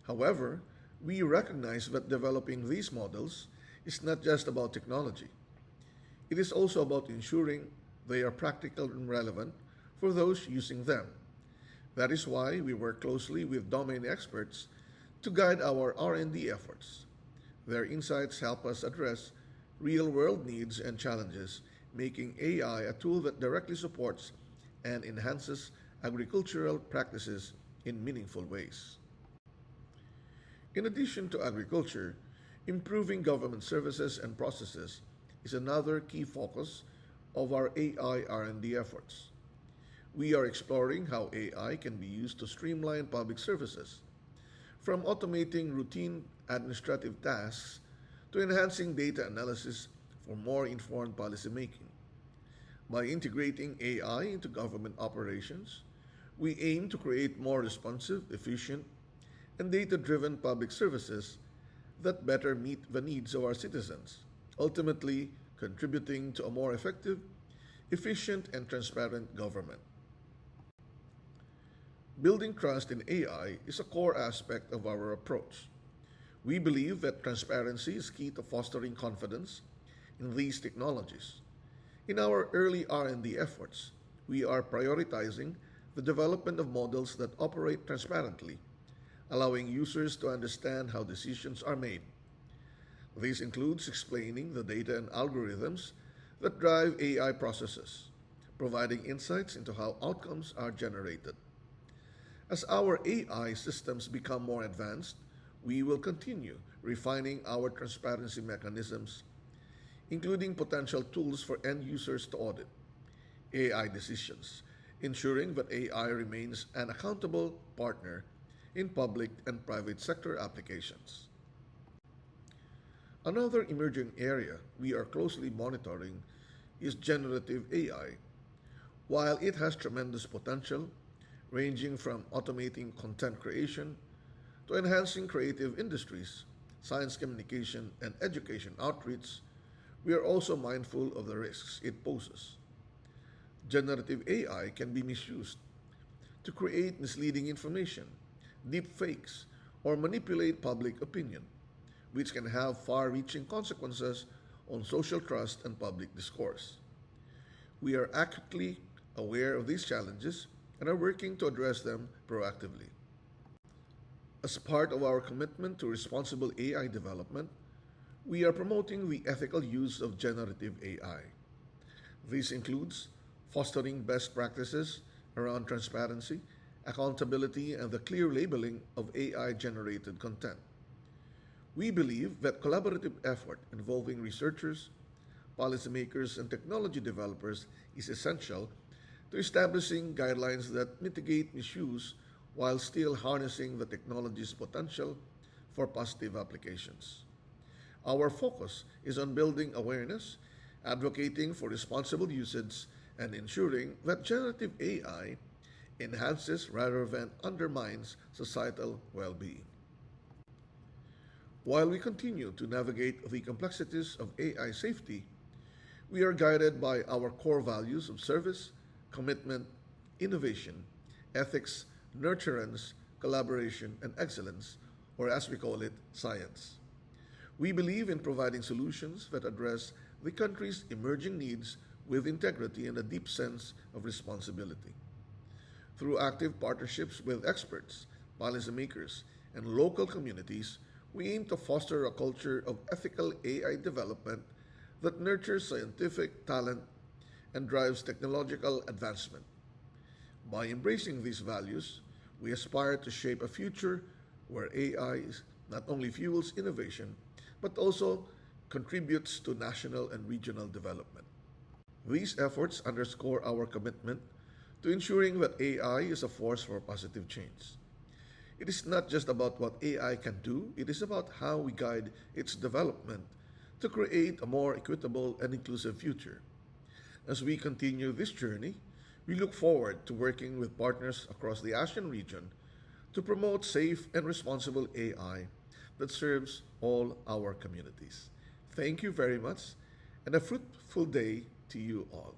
However, we recognize that developing these models is not just about technology. It is also about ensuring they are practical and relevant for those using them. That is why we work closely with domain experts to guide our R&D efforts. Their insights help us address real-world needs and challenges, making AI a tool that directly supports and enhances agricultural practices in meaningful ways. In addition to agriculture, improving government services and processes is another key focus of our AI R&D efforts. We are exploring how AI can be used to streamline public services, from automating routine administrative tasks to enhancing data analysis for more informed policymaking. By integrating AI into government operations, we aim to create more responsive, efficient, and data-driven public services that better meet the needs of our citizens, ultimately contributing to a more effective, efficient, and transparent government. Building trust in AI is a core aspect of our approach. We believe that transparency is key to fostering confidence in these technologies. In our early R&D efforts, we are prioritizing the development of models that operate transparently, allowing users to understand how decisions are made. This includes explaining the data and algorithms that drive AI processes, providing insights into how outcomes are generated. As our AI systems become more advanced, we will continue refining our transparency mechanisms, including potential tools for end users to audit AI decisions, ensuring that AI remains an accountable partner in public and private sector applications. Another emerging area we are closely monitoring is generative AI. While it has tremendous potential, ranging from automating content creation to enhancing creative industries, science communication, and education outreach, we are also mindful of the risks it poses. Generative AI can be misused to create misleading information, deep fakes, or manipulate public opinion, which can have far-reaching consequences on social trust and public discourse. We are acutely aware of these challenges and are working to address them proactively. As part of our commitment to responsible AI development, we are promoting the ethical use of generative AI. This includes fostering best practices around transparency, accountability, and the clear labeling of AI-generated content. We believe that collaborative effort involving researchers, policymakers, and technology developers is essential to establishing guidelines that mitigate misuse while still harnessing the technology's potential for positive applications. Our focus is on building awareness, advocating for responsible usage, and ensuring that generative AI enhances rather than undermines societal well-being. While we continue to navigate the complexities of AI safety, we are guided by our core values of service, commitment, innovation, ethics, nurturance, collaboration, and excellence, or as we call it, science. We believe in providing solutions that address the country's emerging needs with integrity and a deep sense of responsibility. Through active partnerships with experts, policymakers, and local communities, we aim to foster a culture of ethical AI development that nurtures scientific talent and drives technological advancement. By embracing these values, we aspire to shape a future where AI not only fuels innovation, but also contributes to national and regional development. These efforts underscore our commitment to ensuring that AI is a force for positive change. It is not just about what AI can do, it is about how we guide its development to create a more equitable and inclusive future. As we continue this journey, we look forward to working with partners across the ASEAN region to promote safe and responsible AI that serves all our communities. Thank you very much, and a fruitful day to you all.